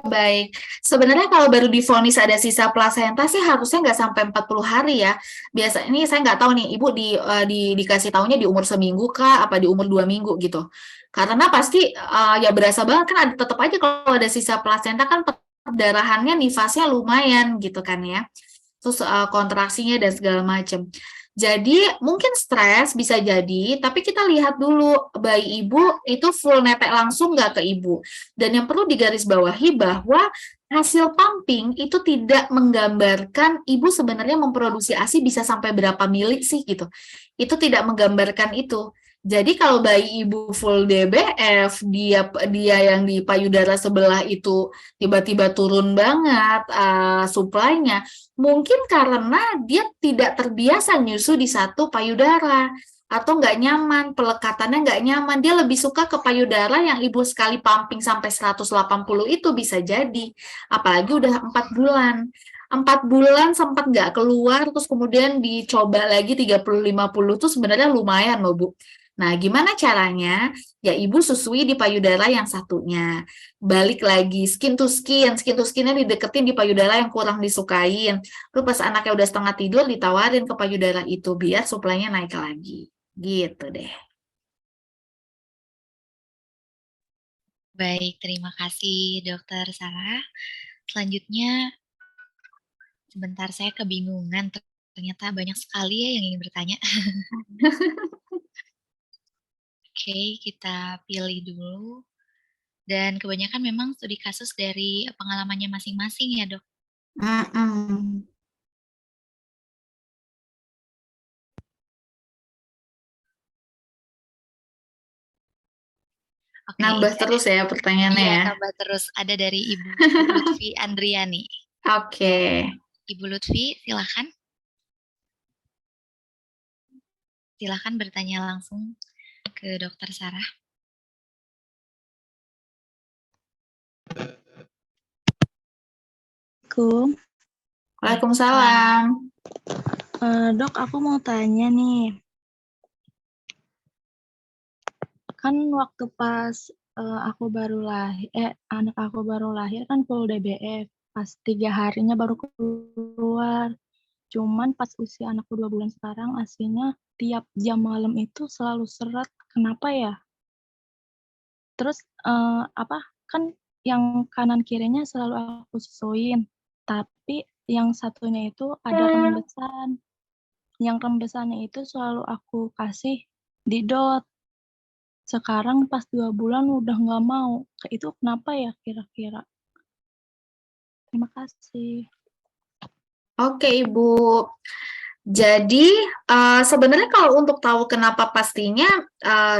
baik. Sebenarnya kalau baru divonis ada sisa plasenta sih harusnya nggak sampai 40 hari ya. Biasa ini saya nggak tahu nih, Ibu dikasih tahunya di umur seminggu kah, apa di umur 2 minggu gitu. Karena pasti ya berasa banget kan, ada tetap aja kalau ada sisa plasenta kan perdarahannya nifasnya lumayan gitu kan ya. Terus kontraksinya dan segala macam. Jadi mungkin stres bisa jadi, tapi kita lihat dulu bayi ibu itu full netek langsung nggak ke ibu. Dan yang perlu digarisbawahi bahwa hasil pumping itu tidak menggambarkan ibu sebenarnya memproduksi ASI bisa sampai berapa mili sih gitu. Itu tidak menggambarkan itu. Jadi kalau bayi ibu full DBF, dia yang di payudara sebelah itu tiba-tiba turun banget suplainya, mungkin karena dia tidak terbiasa nyusu di satu payudara atau nggak nyaman, pelekatannya nggak nyaman. Dia lebih suka ke payudara yang ibu sekali pumping sampai 180 itu bisa jadi. Apalagi udah 4 bulan. 4 bulan sempat nggak keluar, terus kemudian dicoba lagi 30-50 tuh sebenarnya lumayan loh, Bu. Nah, gimana caranya? Ya, ibu susui di payudara yang satunya. Balik lagi, skin to skinnya dideketin di payudara yang kurang disukain. Terus pas anaknya udah setengah tidur, ditawarin ke payudara itu, biar suplainya naik lagi. Gitu deh. Baik, terima kasih Dokter Sarah. Selanjutnya, sebentar saya kebingungan, ternyata banyak sekali ya yang ingin bertanya. Oke, kita pilih dulu. Dan kebanyakan memang studi kasus dari pengalamannya masing-masing ya, Dok? Mhm. Oke, Nambah ini ada terus ya pertanyaannya iya, ya? tambah terus. Ada dari Ibu Lutfi Andriani. Oke. Ibu Lutfi, silakan. Silakan bertanya langsung ke Dokter Sarah. Waalaikumsalam. Dok, aku mau tanya nih. Kan waktu pas anak aku baru lahir kan full DBF. Pas 3 harinya baru keluar. Cuman pas usia anakku 2 bulan sekarang ASInya tiap jam malam itu selalu seret. Kenapa ya? Terus kan yang kanan kirinya selalu aku susuin. Tapi yang satunya itu ada rembesan. Yang rembesannya itu selalu aku kasih di DOT. Sekarang pas 2 bulan udah nggak mau. Itu kenapa ya kira-kira? Terima kasih. Oke, Ibu. Jadi sebenarnya kalau untuk tahu kenapa pastinya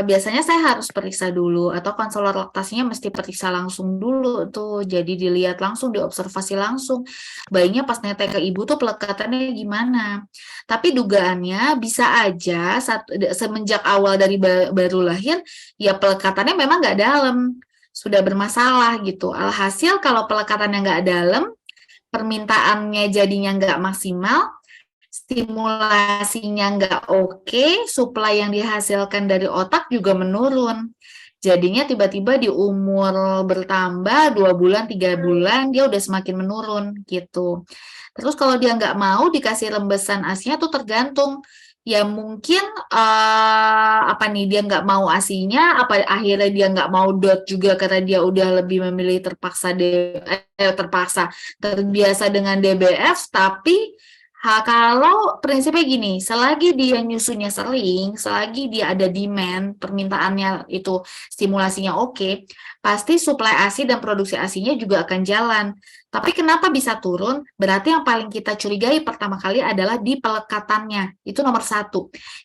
biasanya saya harus periksa dulu atau konselor laktasinya mesti periksa langsung dulu tuh. Jadi dilihat langsung, diobservasi langsung bayinya pas netek ke ibu tuh pelekatannya gimana. Tapi dugaannya bisa aja semenjak awal dari baru lahir ya pelekatannya memang nggak dalam, sudah bermasalah gitu. Alhasil kalau pelekatannya nggak dalam, permintaannya jadinya nggak maksimal, stimulasinya nggak oke, suplai yang dihasilkan dari otak juga menurun. Jadinya tiba-tiba di umur bertambah 2 bulan, 3 bulan, dia udah semakin menurun gitu. Terus kalau dia nggak mau dikasih rembesan ASInya tuh tergantung. Ya mungkin dia nggak mau ASInya, apa akhirnya dia nggak mau DOT juga karena dia udah lebih memilih terbiasa dengan DBF, tapi kalau prinsipnya gini, selagi dia nyusunya sering, selagi dia ada demand, permintaannya itu stimulasinya oke, pasti suplai ASI dan produksi ASInya juga akan jalan. Tapi kenapa bisa turun? Berarti yang paling kita curigai pertama kali adalah di pelekatannya. Itu nomor 1.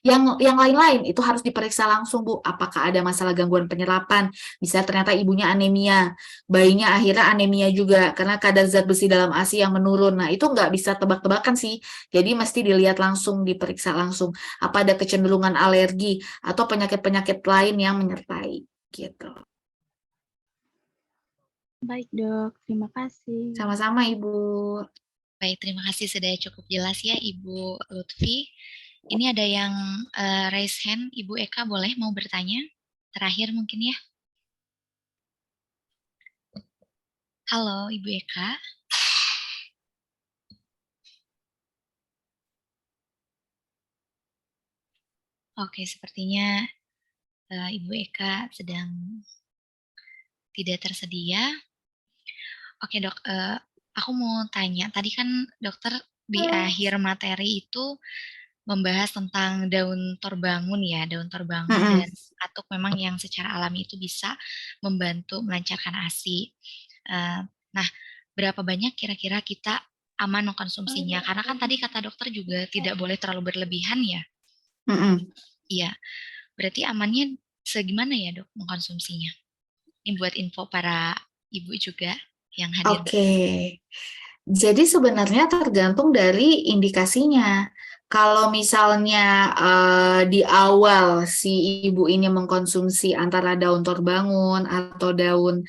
Yang lain-lain itu harus diperiksa langsung, Bu. Apakah ada masalah gangguan penyerapan? Bisa ternyata ibunya anemia, bayinya akhirnya anemia juga karena kadar zat besi dalam ASI yang menurun. Nah, itu nggak bisa tebak-tebakan sih. Jadi mesti dilihat langsung, diperiksa langsung. Apa ada kecenderungan alergi atau penyakit-penyakit lain yang menyertai gitu. Baik, Dok. Terima kasih. Sama-sama, Ibu. Baik, terima kasih sudah cukup jelas ya Ibu Lutfi. Ini ada yang raise hand, Ibu Eka boleh mau bertanya? Terakhir mungkin ya. Halo Ibu Eka. Oke, sepertinya Ibu Eka sedang tidak tersedia. Oke dok, aku mau tanya, tadi kan dokter di akhir materi itu membahas tentang daun torbangun ya, daun torbangun dan katuk memang yang secara alami itu bisa membantu melancarkan ASI. Nah, berapa banyak kira-kira kita aman mengkonsumsinya? Karena kan tadi kata dokter juga tidak boleh terlalu berlebihan ya. Iya, berarti amannya segimana ya dok mengkonsumsinya? Ini buat info para ibu juga yang hadir. Oke. Jadi sebenarnya tergantung dari indikasinya. Kalau misalnya di awal si ibu ini mengkonsumsi antara daun torbangun atau daun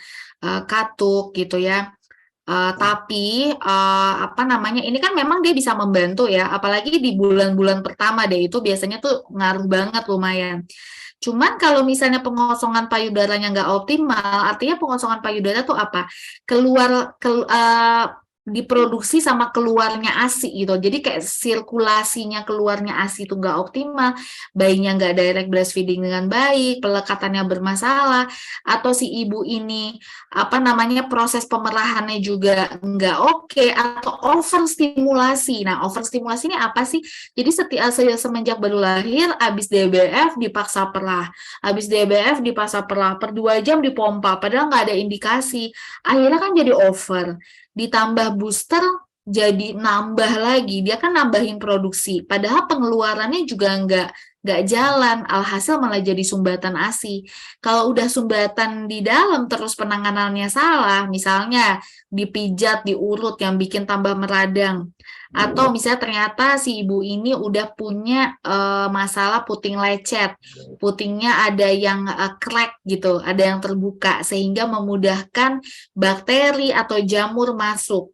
katuk gitu ya, tapi ini kan memang dia bisa membantu ya, apalagi di bulan-bulan pertama deh itu biasanya tuh ngaruh banget lumayan. Cuman kalau misalnya pengosongan payudaranya nggak optimal, artinya pengosongan payudara tuh apa? diproduksi sama keluarnya ASI gitu. Jadi kayak sirkulasinya keluarnya ASI itu nggak optimal, bayinya nggak direct breastfeeding dengan baik, pelekatannya bermasalah, atau si ibu ini proses pemerahannya juga nggak oke, atau overstimulasi. Nah, overstimulasi ini apa sih? Jadi semenjak baru lahir, habis DBF dipaksa perah, habis DBF dipaksa perah, per 2 jam dipompa, padahal nggak ada indikasi. Akhirnya kan jadi over. Ditambah booster jadi nambah lagi, dia kan nambahin produksi, padahal pengeluarannya juga nggak jalan, alhasil malah jadi sumbatan ASI. Kalau udah sumbatan di dalam terus penanganannya salah, misalnya dipijat, diurut yang bikin tambah meradang, atau misalnya ternyata si ibu ini udah punya masalah puting lecet, putingnya ada yang crack gitu, ada yang terbuka, sehingga memudahkan bakteri atau jamur masuk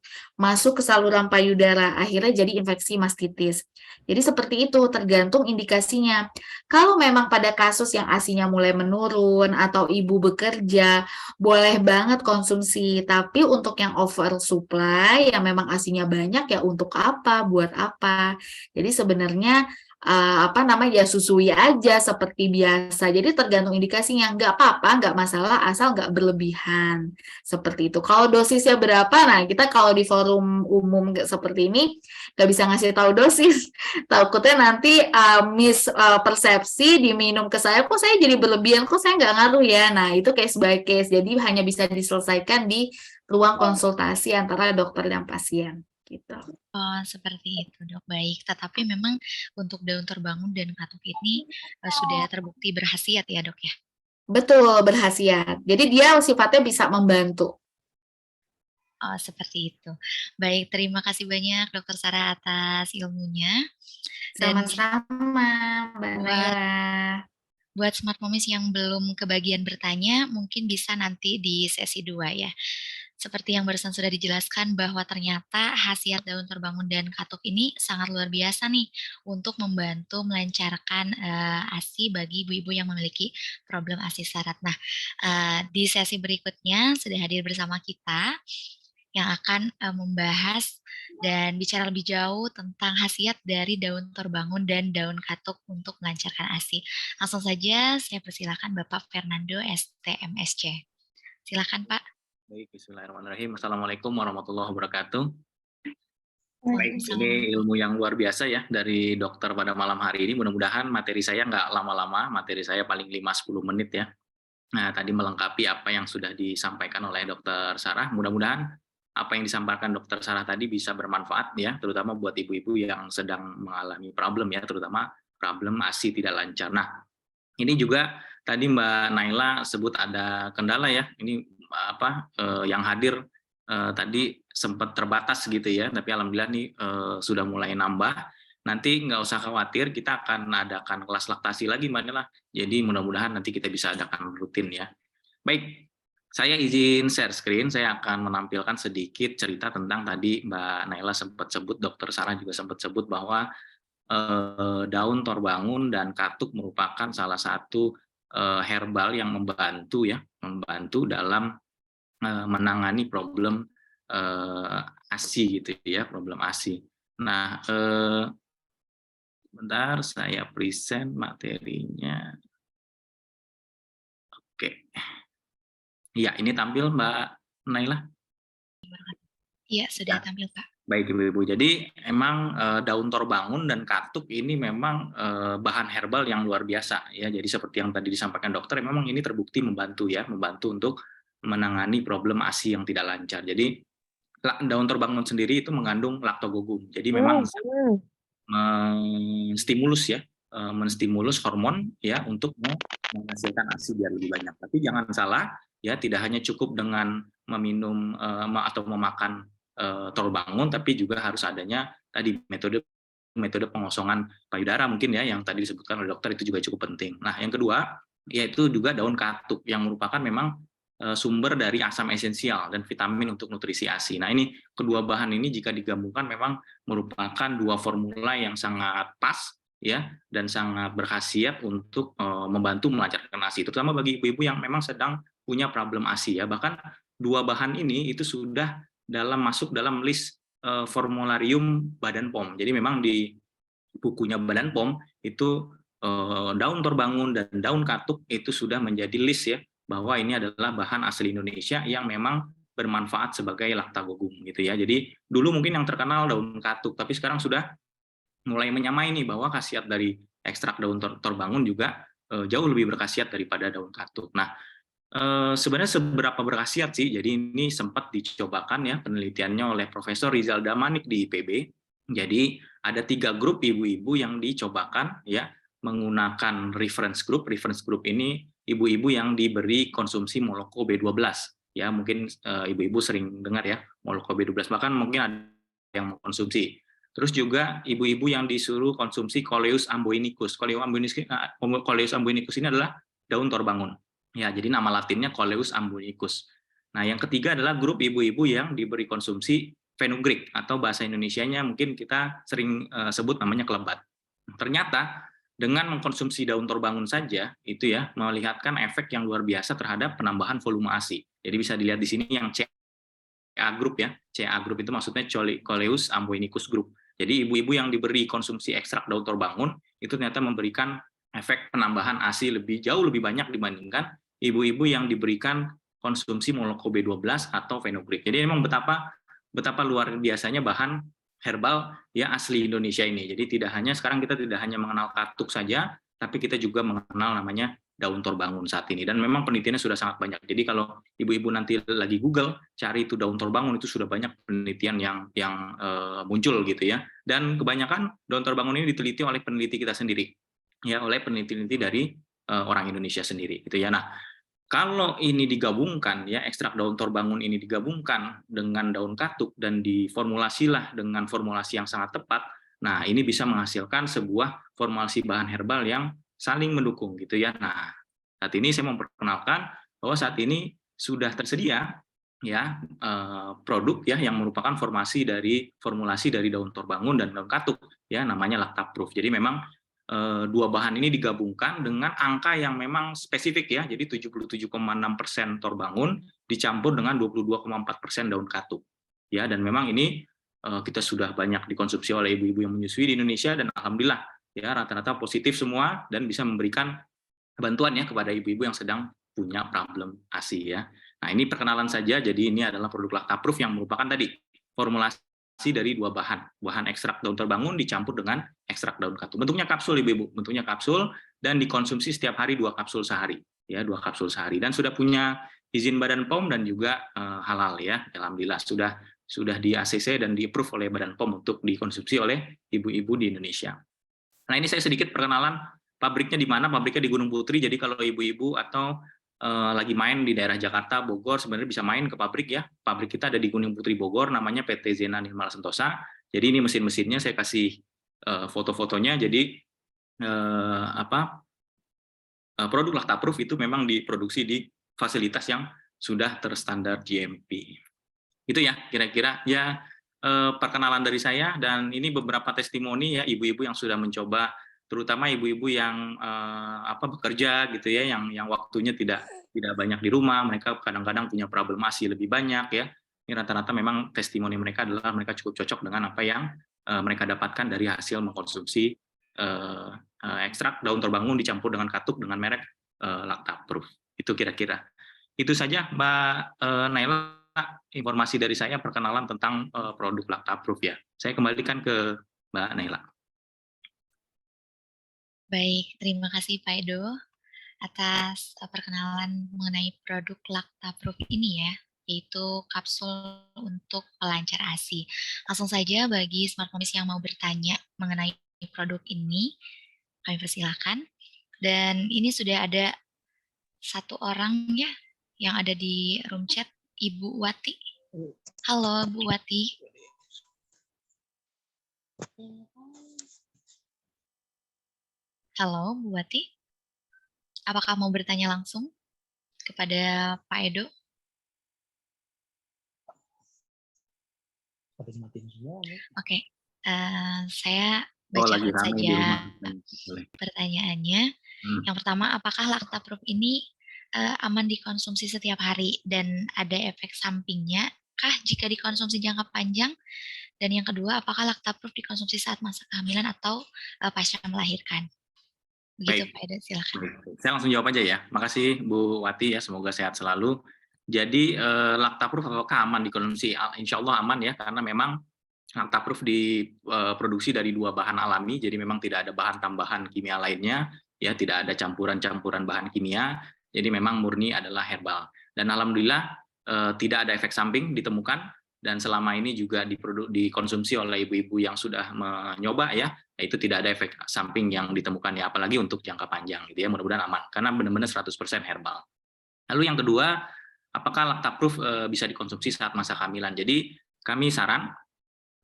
ke saluran payudara, akhirnya jadi infeksi mastitis. Jadi seperti itu, tergantung indikasinya. Kalau memang pada kasus yang ASINya mulai menurun atau ibu bekerja, boleh banget konsumsi. Tapi untuk yang oversupply, yang memang ASINya banyak, ya untuk apa, buat apa. Jadi sebenarnya ya susui aja seperti biasa. Jadi tergantung indikasinya, nggak apa-apa, nggak masalah, asal nggak berlebihan. Seperti itu. Kalau dosisnya berapa, nah kita kalau di forum umum seperti ini, nggak bisa ngasih tahu dosis. Takutnya nanti persepsi diminum ke saya, kok saya jadi berlebihan, kok saya nggak ngaruh ya. Nah, itu case by case. Jadi hanya bisa diselesaikan di ruang konsultasi antara dokter dan pasien. Gitu. Oh, seperti itu, Dok. Baik, tetapi memang untuk daun terbangun dan katuk ini sudah terbukti berkhasiat ya, Dok ya? Betul, berkhasiat. Jadi dia sifatnya bisa membantu. Oh, seperti itu. Baik, terima kasih banyak Dokter Sarah atas ilmunya. Sama-sama, Mbak Naila. Buat Smart Momis yang belum kebagian bertanya, mungkin bisa nanti di sesi 2 ya. Seperti yang barusan sudah dijelaskan bahwa ternyata khasiat daun terbangun dan katuk ini sangat luar biasa nih untuk membantu melancarkan ASI bagi ibu-ibu yang memiliki problem ASI syarat. Nah, di sesi berikutnya sudah hadir bersama kita yang akan membahas dan bicara lebih jauh tentang khasiat dari daun terbangun dan daun katuk untuk melancarkan ASI. Langsung saja saya persilakan Bapak Fernando STMSC. Silakan Pak. Baik, bismillahirrahmanirrahim. Assalamualaikum warahmatullahi wabarakatuh. Baik, ini ilmu yang luar biasa ya dari dokter pada malam hari ini. Mudah-mudahan materi saya nggak lama-lama, materi saya paling 5-10 menit ya. Nah, tadi melengkapi apa yang sudah disampaikan oleh dokter Sarah. Mudah-mudahan apa yang disampaikan dokter Sarah tadi bisa bermanfaat ya, terutama buat ibu-ibu yang sedang mengalami problem ya, terutama problem ASI tidak lancar. Nah, ini juga tadi Mbak Naila sebut ada kendala ya. Ini yang hadir tadi sempat terbatas gitu ya, tapi alhamdulillah nih sudah mulai nambah. Nanti nggak usah khawatir, kita akan adakan kelas laktasi lagi Mbak Naila. Jadi mudah-mudahan nanti kita bisa adakan rutin ya. Baik, saya izin share screen, saya akan menampilkan sedikit cerita tentang tadi Mbak Naila sempat sebut, Dokter Sarah juga sempat sebut bahwa daun torbangun dan katuk merupakan salah satu herbal yang membantu dalam menangani problem ASI gitu ya, problem ASI. Nah, bentar saya present materinya. Oke. Ya, ini tampil Mbak Naila? Iya, sudah tampil Pak. Baik Ibu-Ibu, jadi emang daun torbangun dan katuk ini memang bahan herbal yang luar biasa ya. Jadi seperti yang tadi disampaikan dokter, memang ini terbukti membantu untuk menangani problem ASI yang tidak lancar. Jadi daun torbangun sendiri itu mengandung laktogogum. Jadi memang menstimulus hormon ya untuk menghasilkan ASI biar lebih banyak. Tapi jangan salah ya, tidak hanya cukup dengan meminum atau memakan torbangun, tapi juga harus adanya tadi metode pengosongan payudara mungkin ya, yang tadi disebutkan oleh dokter, itu juga cukup penting. Nah, yang kedua yaitu juga daun katuk yang merupakan memang sumber dari asam esensial dan vitamin untuk nutrisi ASI. Nah, ini kedua bahan ini jika digabungkan memang merupakan dua formula yang sangat pas ya, dan sangat berkhasiat untuk membantu melancarkan ASI, terutama bagi ibu-ibu yang memang sedang punya problem ASI ya. Bahkan dua bahan ini itu sudah masuk dalam list formularium Badan POM. Jadi memang di bukunya Badan POM itu daun torbangun dan daun katuk itu sudah menjadi list ya, bahwa ini adalah bahan asli Indonesia yang memang bermanfaat sebagai lactagogum gitu ya. Jadi dulu mungkin yang terkenal daun katuk, tapi sekarang sudah mulai menyamai nih bahwa khasiat dari ekstrak daun torbangun juga jauh lebih berkhasiat daripada daun katuk. Nah, sebenarnya seberapa berkhasiat sih? Jadi ini sempat dicobakan ya penelitiannya oleh Profesor Rizal Damanik di IPB. Jadi ada 3 grup ibu-ibu yang dicobakan ya menggunakan reference group. Reference group ini ibu-ibu yang diberi konsumsi Moloko B12. Ya mungkin ibu-ibu sering dengar ya Moloko B12, bahkan mungkin ada yang mengkonsumsi. Terus juga ibu-ibu yang disuruh konsumsi Coleus amboinicus. Coleus amboinicus ini adalah daun torbangun. Ya, jadi nama latinnya Coleus amboinicus. Nah, yang ketiga adalah grup ibu-ibu yang diberi konsumsi fenugreek atau bahasa Indonesianya mungkin kita sering sebut namanya kelebat. Ternyata dengan mengkonsumsi daun torbangun saja itu ya melihatkan efek yang luar biasa terhadap penambahan volume ASI. Jadi bisa dilihat di sini yang CA group ya. CA group itu maksudnya Coleus amboinicus group. Jadi ibu-ibu yang diberi konsumsi ekstrak daun torbangun itu ternyata memberikan efek penambahan ASI jauh lebih banyak dibandingkan ibu-ibu yang diberikan konsumsi Moloko B12 atau fenugreek. Jadi memang betapa luar biasanya bahan herbal ya asli Indonesia ini. Jadi sekarang kita tidak hanya mengenal katuk saja, tapi kita juga mengenal namanya daun torbangun saat ini. Dan memang penelitiannya sudah sangat banyak. Jadi kalau ibu-ibu nanti lagi Google cari itu daun torbangun, itu sudah banyak penelitian yang muncul gitu ya. Dan kebanyakan daun torbangun ini diteliti oleh peneliti kita sendiri, ya oleh peneliti dari orang Indonesia sendiri gitu ya. Nah, kalau ini digabungkan ya ekstrak daun torbangun ini digabungkan dengan daun katuk dan diformulasilah dengan formulasi yang sangat tepat, nah ini bisa menghasilkan sebuah formulasi bahan herbal yang saling mendukung gitu ya. Nah, saat ini saya memperkenalkan bahwa saat ini sudah tersedia ya produk ya yang merupakan formulasi dari daun torbangun dan daun katuk ya, namanya Lactaproof. Jadi memang dua bahan ini digabungkan dengan angka yang memang spesifik ya, jadi 77,6% torbangun dicampur dengan 22,4% daun katuk ya. Dan memang ini kita sudah banyak dikonsumsi oleh ibu-ibu yang menyusui di Indonesia, dan alhamdulillah ya rata-rata positif semua dan bisa memberikan bantuan ya kepada ibu-ibu yang sedang punya problem ASI ya. Nah, ini perkenalan saja. Jadi ini adalah produk Lactaproof yang merupakan tadi formulasi dari dua bahan ekstrak daun torbangun dicampur dengan ekstrak daun katuk. Bentuknya kapsul ibu-ibu, bentuknya kapsul dan dikonsumsi setiap hari 2 kapsul sehari, ya 2 kapsul sehari, dan sudah punya izin Badan POM dan juga halal ya. Alhamdulillah sudah di ACC dan di-approve oleh Badan POM untuk dikonsumsi oleh ibu-ibu di Indonesia. Nah, ini saya sedikit perkenalan pabriknya di mana. Pabriknya di Gunung Putri. Jadi kalau ibu-ibu atau lagi main di daerah Jakarta, Bogor, sebenarnya bisa main ke pabrik ya. Pabrik kita ada di Gunung Putri Bogor, namanya PT Zena Nirmala Sentosa. Jadi ini mesin-mesinnya saya kasih foto-fotonya. Jadi produk Lactaproof itu memang diproduksi di fasilitas yang sudah terstandar GMP. Itu ya kira-kira ya perkenalan dari saya, dan ini beberapa testimoni ya ibu-ibu yang sudah mencoba, terutama ibu-ibu yang bekerja gitu ya, yang waktunya tidak banyak di rumah, mereka kadang-kadang punya problem ASI lebih banyak ya. Ini rata-rata memang testimoni mereka adalah mereka cukup cocok dengan apa yang mereka dapatkan dari hasil mengkonsumsi ekstrak daun torbangun dicampur dengan katuk dengan merek Lactaproof. Itu kira-kira. Itu saja Mbak Naila, informasi dari saya perkenalan tentang produk Lactaproof ya. Saya kembalikan ke Mbak Naila. Baik, terima kasih Pak Edo atas perkenalan mengenai produk Lactaproof ini ya, yaitu kapsul untuk pelancar ASI. Langsung saja bagi Smart Momis yang mau bertanya mengenai produk ini, kami persilahkan. Dan ini sudah ada satu orang ya yang ada di room chat, Ibu Wati. Halo Bu Wati. Halo Bu Wati. Apakah mau bertanya langsung kepada Pak Edo? Oke, saya bacakan saja pertanyaannya. Yang pertama, apakah Lactaproof ini aman dikonsumsi setiap hari dan ada efek sampingnya kah jika dikonsumsi jangka panjang? Dan yang kedua, apakah Lactaproof dikonsumsi saat masa kehamilan atau pasca melahirkan? Begitu Baik. Pak Edo, silakan. Saya langsung jawab aja ya. Makasih Bu Wati ya, semoga sehat selalu. Jadi Lactaproof apakah aman dikonsumsi? Insya Allah aman ya, karena memang Lactaproof diproduksi dari 2 bahan alami, jadi memang tidak ada bahan tambahan kimia lainnya, ya tidak ada campuran-campuran bahan kimia, jadi memang murni adalah herbal. Dan alhamdulillah tidak ada efek samping ditemukan, dan selama ini juga dikonsumsi oleh ibu-ibu yang sudah menyoba ya, itu tidak ada efek samping yang ditemukan ya, apalagi untuk jangka panjang gitu ya, mudah-mudahan aman, karena benar-benar 100% herbal. Lalu yang kedua, apakah Lactaproof bisa dikonsumsi saat masa kehamilan? Jadi kami saran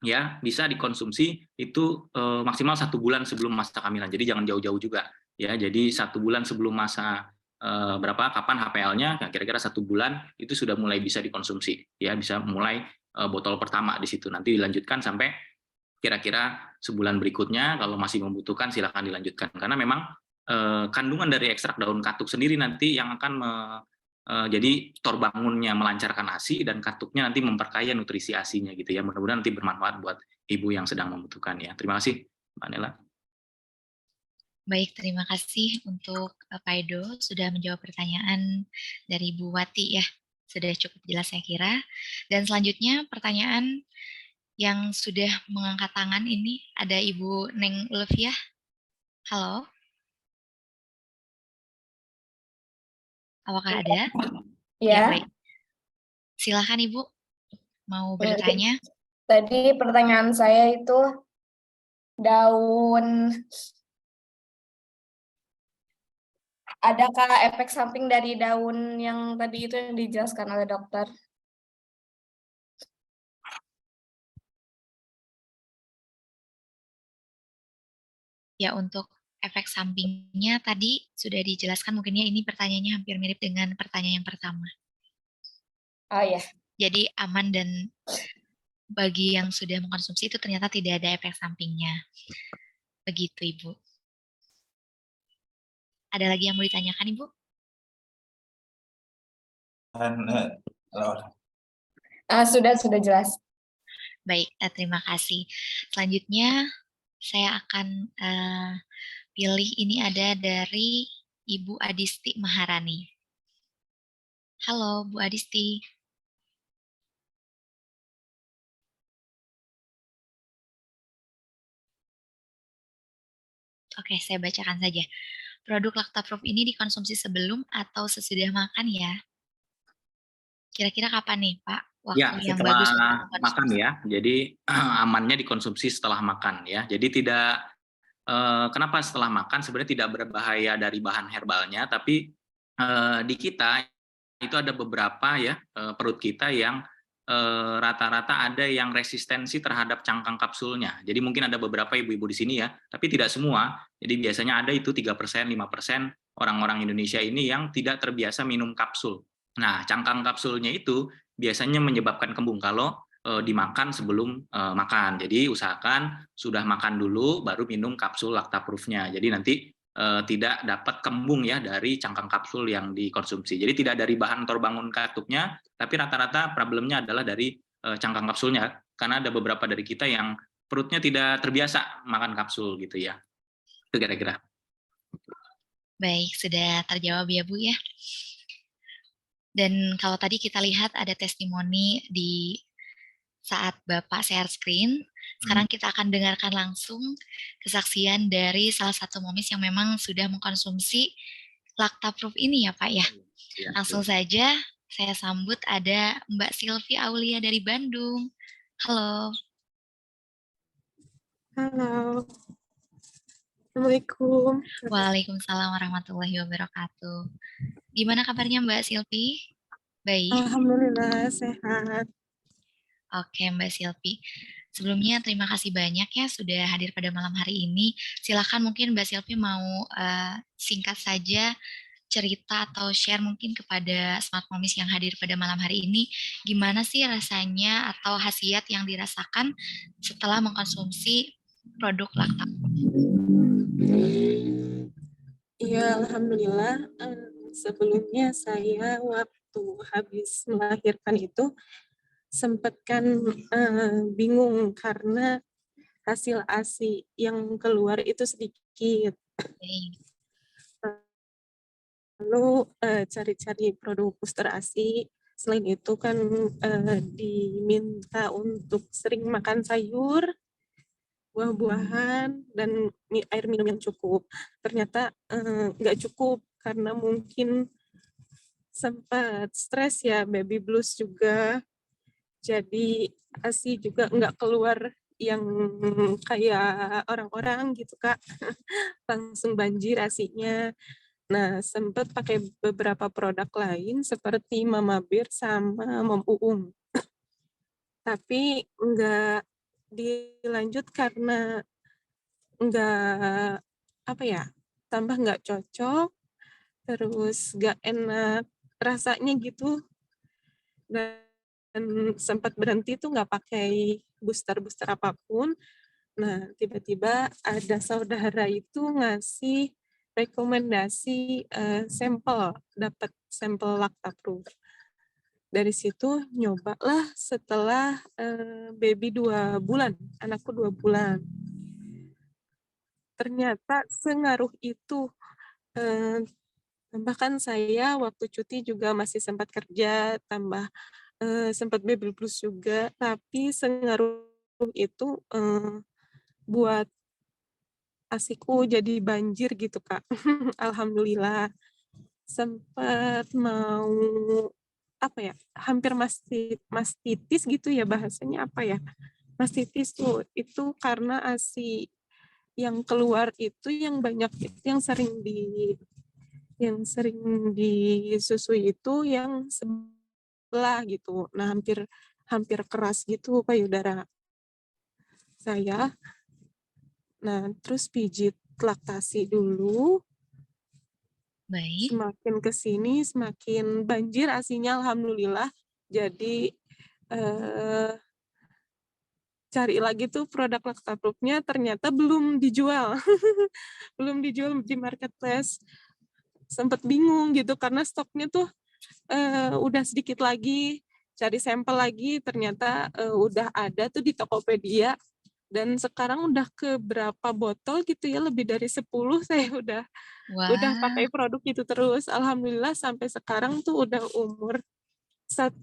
ya bisa dikonsumsi itu maksimal 1 bulan sebelum masa kehamilan. Jadi jangan jauh-jauh juga ya. Jadi 1 bulan sebelum masa kapan HPL-nya, nah, kira-kira 1 bulan itu sudah mulai bisa dikonsumsi ya, bisa mulai botol pertama di situ. Nanti dilanjutkan sampai kira-kira sebulan berikutnya, kalau masih membutuhkan silakan dilanjutkan, karena memang kandungan dari ekstrak daun katuk sendiri nanti yang akan jadi tor bangunnya melancarkan ASI, dan katuknya nanti memperkaya nutrisi ASI-nya gitu ya. Mudah-mudahan nanti bermanfaat buat ibu yang sedang membutuhkan ya. Terima kasih Mbak Nela. Baik, terima kasih untuk Pak Edo sudah menjawab pertanyaan dari Bu Wati ya. Sudah cukup jelas saya kira. Dan selanjutnya pertanyaan yang sudah mengangkat tangan ini ada Ibu Neng Ulfiah. Halo. Apakah ada? Ya, baik. Silakan Ibu, mau bertanya. Tadi pertanyaan saya itu daun, adakah efek samping dari daun yang tadi itu yang dijelaskan oleh dokter? Ya, untuk efek sampingnya tadi sudah dijelaskan, mungkinnya ini pertanyaannya hampir mirip dengan pertanyaan yang pertama. Oh ya. Jadi aman, dan bagi yang sudah mengkonsumsi itu ternyata tidak ada efek sampingnya. Begitu Ibu. Ada lagi yang mau ditanyakan Ibu? Sudah jelas. Baik, terima kasih. Selanjutnya saya akan pilih, ini ada dari Ibu Adisti Maharani. Halo Bu Adisti. Oke, saya bacakan saja. Produk Lactaproof ini dikonsumsi sebelum atau sesudah makan ya? Kira-kira kapan nih Pak waktu Ya, yang setelah bagus untuk makan ya. Jadi amannya dikonsumsi setelah makan ya. Jadi tidak kenapa setelah makan, sebenarnya tidak berbahaya dari bahan herbalnya, tapi di kita itu ada beberapa ya perut kita yang rata-rata ada yang resistensi terhadap cangkang kapsulnya. Jadi mungkin ada beberapa ibu-ibu di sini ya, tapi tidak semua. Jadi biasanya ada itu 3%, 5% orang-orang Indonesia ini yang tidak terbiasa minum kapsul. Nah, cangkang kapsulnya itu biasanya menyebabkan kembung kalau dimakan sebelum makan. Jadi usahakan sudah makan dulu baru minum kapsul Lactaproof-nya. Jadi nanti tidak dapat kembung ya dari cangkang kapsul yang dikonsumsi. Jadi tidak dari bahan tor bangun katuknya, tapi rata-rata problemnya adalah dari cangkang kapsulnya, karena ada beberapa dari kita yang perutnya tidak terbiasa makan kapsul gitu ya. Itu kira-kira. Baik, sudah terjawab ya Bu ya. Dan kalau tadi kita lihat ada testimoni di saat Bapak share screen, sekarang kita akan dengarkan langsung kesaksian dari salah satu momis yang memang sudah mengkonsumsi Lactaproof ini ya Pak ya. Langsung saja saya sambut ada Mbak Silvi Aulia dari Bandung. Halo. Halo. Assalamualaikum. Waalaikumsalam warahmatullahi wabarakatuh. Gimana kabarnya Mbak Silvi? Baik. Alhamdulillah sehat. Oke Mbak Silvi. Sebelumnya terima kasih banyak ya sudah hadir pada malam hari ini. Silakan mungkin Mbak Silvi mau singkat saja cerita atau share mungkin kepada Smart Momis yang hadir pada malam hari ini, gimana sih rasanya atau khasiat yang dirasakan setelah mengkonsumsi produk Lactaproof? Iya, alhamdulillah. Sebelumnya saya waktu habis melahirkan itu sempat kan bingung karena hasil ASI yang keluar itu sedikit. Lalu cari-cari produk booster ASI. Selain itu kan diminta untuk sering makan sayur, buah-buahan, dan air minum yang cukup. Ternyata nggak cukup karena mungkin sempat stres ya, baby blues juga. Jadi ASI juga nggak keluar yang kayak orang-orang gitu Kak. Langsung banjir ASI-nya. Nah, sempat pakai beberapa produk lain seperti Mama Bir sama Mom Uung. Tapi nggak dilanjut karena nggak, apa ya, tambah nggak cocok, terus nggak enak rasanya gitu, dan sempat berhenti tuh nggak pakai booster-booster apapun. Nah, tiba-tiba ada saudara itu ngasih rekomendasi sampel, dapat sampel Lactaproof. Dari situ nyobalah setelah baby 2 bulan, anakku 2 bulan. Ternyata sengaruh itu, bahkan saya waktu cuti juga masih sempat kerja, tambah sempat baby blues juga, tapi sengaruh itu buat ASIku jadi banjir gitu Kak. Alhamdulillah. Sempat mau, apa ya, hampir mastitis gitu ya bahasanya, apa ya, mastitis tuh, itu karena ASI yang keluar itu yang banyak itu yang sering disusui itu yang sebelah gitu. Nah, hampir keras gitu payudara saya. Nah, terus pijit laktasi dulu. Baik. Semakin ke sini semakin banjir ASInya alhamdulillah. Jadi cari lagi tuh produk Lactaproof-nya ternyata belum dijual. Belum dijual di marketplace. Sempat bingung gitu karena stoknya tuh udah sedikit lagi, cari sampel lagi ternyata udah ada tuh di Tokopedia, dan sekarang udah ke berapa botol gitu ya, lebih dari 10 saya udah pakai produk itu terus. Alhamdulillah sampai sekarang tuh udah umur 1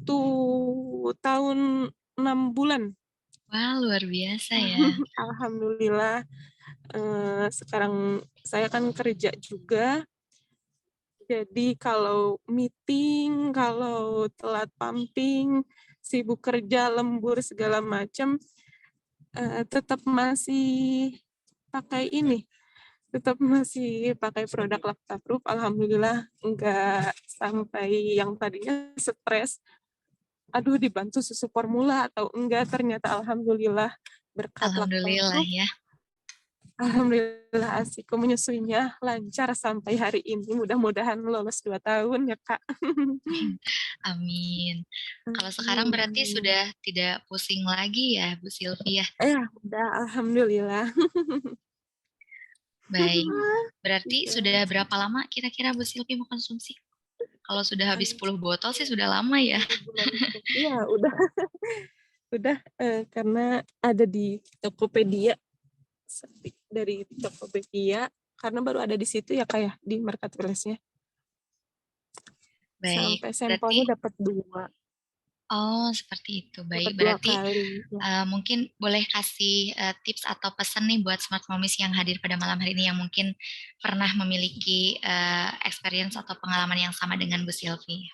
tahun 6 bulan. Wah, luar biasa ya. Alhamdulillah. Sekarang saya kan kerja juga. Jadi kalau meeting, kalau telat pumping, sibuk kerja, lembur segala macam, tetap masih pakai ini, tetap masih pakai produk Lactaproof. Alhamdulillah enggak sampai yang tadinya stres, aduh dibantu susu formula atau enggak, ternyata alhamdulillah berkat Alhamdulillah Lactaproof. ya. Alhamdulillah ASIku menyusuinya lancar sampai hari ini. Mudah-mudahan lolos 2 tahun ya, Kak. Amin. Kalau sekarang berarti sudah tidak pusing lagi ya, Bu Sylvia? Udah, alhamdulillah. Baik. Berarti sudah berapa lama kira-kira Bu Sylvia mau konsumsi? Kalau sudah habis 10 botol sih sudah lama ya. Iya, udah. Udah, karena ada di Tokopedia. Dari Tokopedia, karena baru ada di situ ya, Kak, ya, di marketplace-nya. Baik, Sampai berarti sampelnya dapat 2. oh, seperti itu. Baik, Dapat 2 berarti kali. Ya. mungkin boleh kasih tips atau pesan nih buat Smart Momies yang hadir pada malam hari ini yang mungkin pernah memiliki experience atau pengalaman yang sama dengan Bu Sylvie.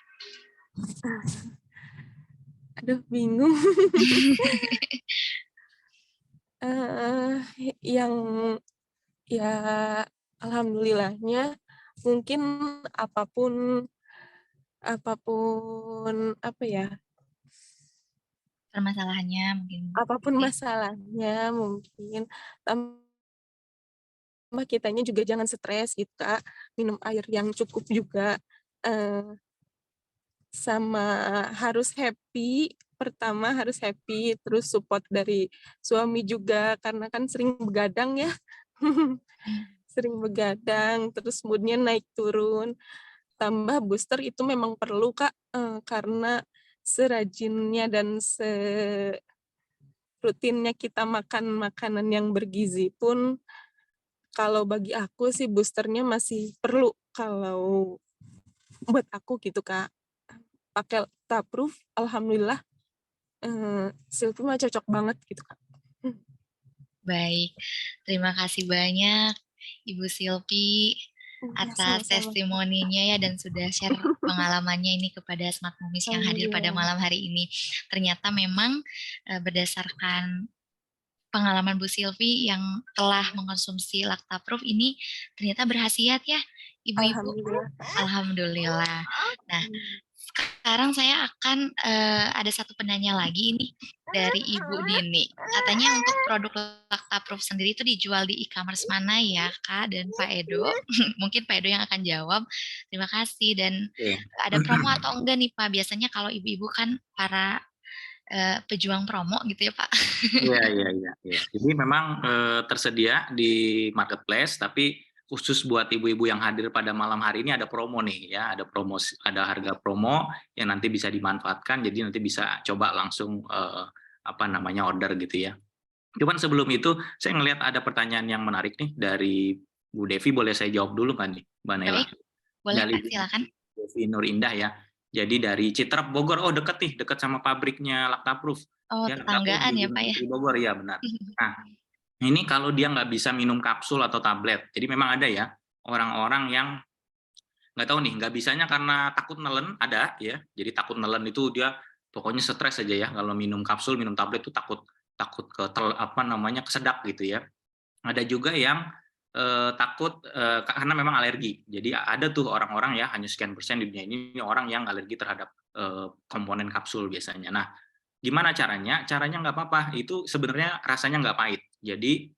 Aduh, bingung. Yang ya alhamdulillahnya mungkin apapun apa ya, Permasalahannya mungkin. apapun masalahnya mungkin sama kitanya juga jangan stres gitu Kak, minum air yang cukup juga, sama harus happy, pertama harus happy, terus support dari suami juga karena kan sering begadang ya. Sering begadang, terus mood-nya naik turun. Tambah booster itu memang perlu Kak, karena serajinnya dan rutinnya kita makan makanan yang bergizi pun, kalau bagi aku sih boosternya masih perlu kalau buat aku gitu Kak. Pakai Lactaproof, alhamdulillah Silvi mah cocok banget gitu Kak. Baik, terima kasih banyak Ibu Silvi atas testimoninya ya dan sudah share pengalamannya ini kepada Smart Momies yang hadir pada malam hari ini. Ternyata memang berdasarkan pengalaman Bu Silvi yang telah mengkonsumsi Lactaproof ini ternyata berkhasiat ya Ibu-ibu. Alhamdulillah. Nah, sekarang saya akan ada satu penanya lagi ini dari Ibu Dini. Katanya untuk produk Lactaproof sendiri itu dijual di e-commerce mana ya Kak dan Pak Edo? Mungkin Pak Edo yang akan jawab. Terima kasih. Dan ada promo atau enggak nih Pak? Biasanya kalau ibu-ibu kan para pejuang promo gitu ya Pak. Iya. Jadi memang tersedia di marketplace, tapi khusus buat ibu-ibu yang hadir pada malam hari ini ada promo nih ya, ada promo, ada harga promo yang nanti bisa dimanfaatkan, jadi nanti bisa coba langsung order gitu ya. Cuman sebelum itu saya ngelihat ada pertanyaan yang menarik nih dari Bu Devi, boleh saya jawab dulu kan nih, Mbak Nela? Baik, boleh Pak, silakan. Devi Nur Indah ya. Jadi dari Citrap Bogor, oh deket sama pabriknya Lactaproof. Oh, ya, tetanggaan ya Pak ya? Di Bogor ya benar. Nah, ini kalau dia nggak bisa minum kapsul atau tablet, jadi memang ada ya orang-orang yang nggak tahu nih, nggak bisanya karena takut nelen, ada ya. Jadi takut nelen itu dia pokoknya stres aja ya kalau minum kapsul, minum tablet itu takut kesedak gitu ya. Ada juga yang takut karena memang alergi. Jadi ada tuh orang-orang ya, hanya sekian persen di dunia ini orang yang alergi terhadap komponen kapsul biasanya. Nah, gimana caranya? Caranya nggak apa-apa, itu sebenarnya rasanya nggak pahit. Jadi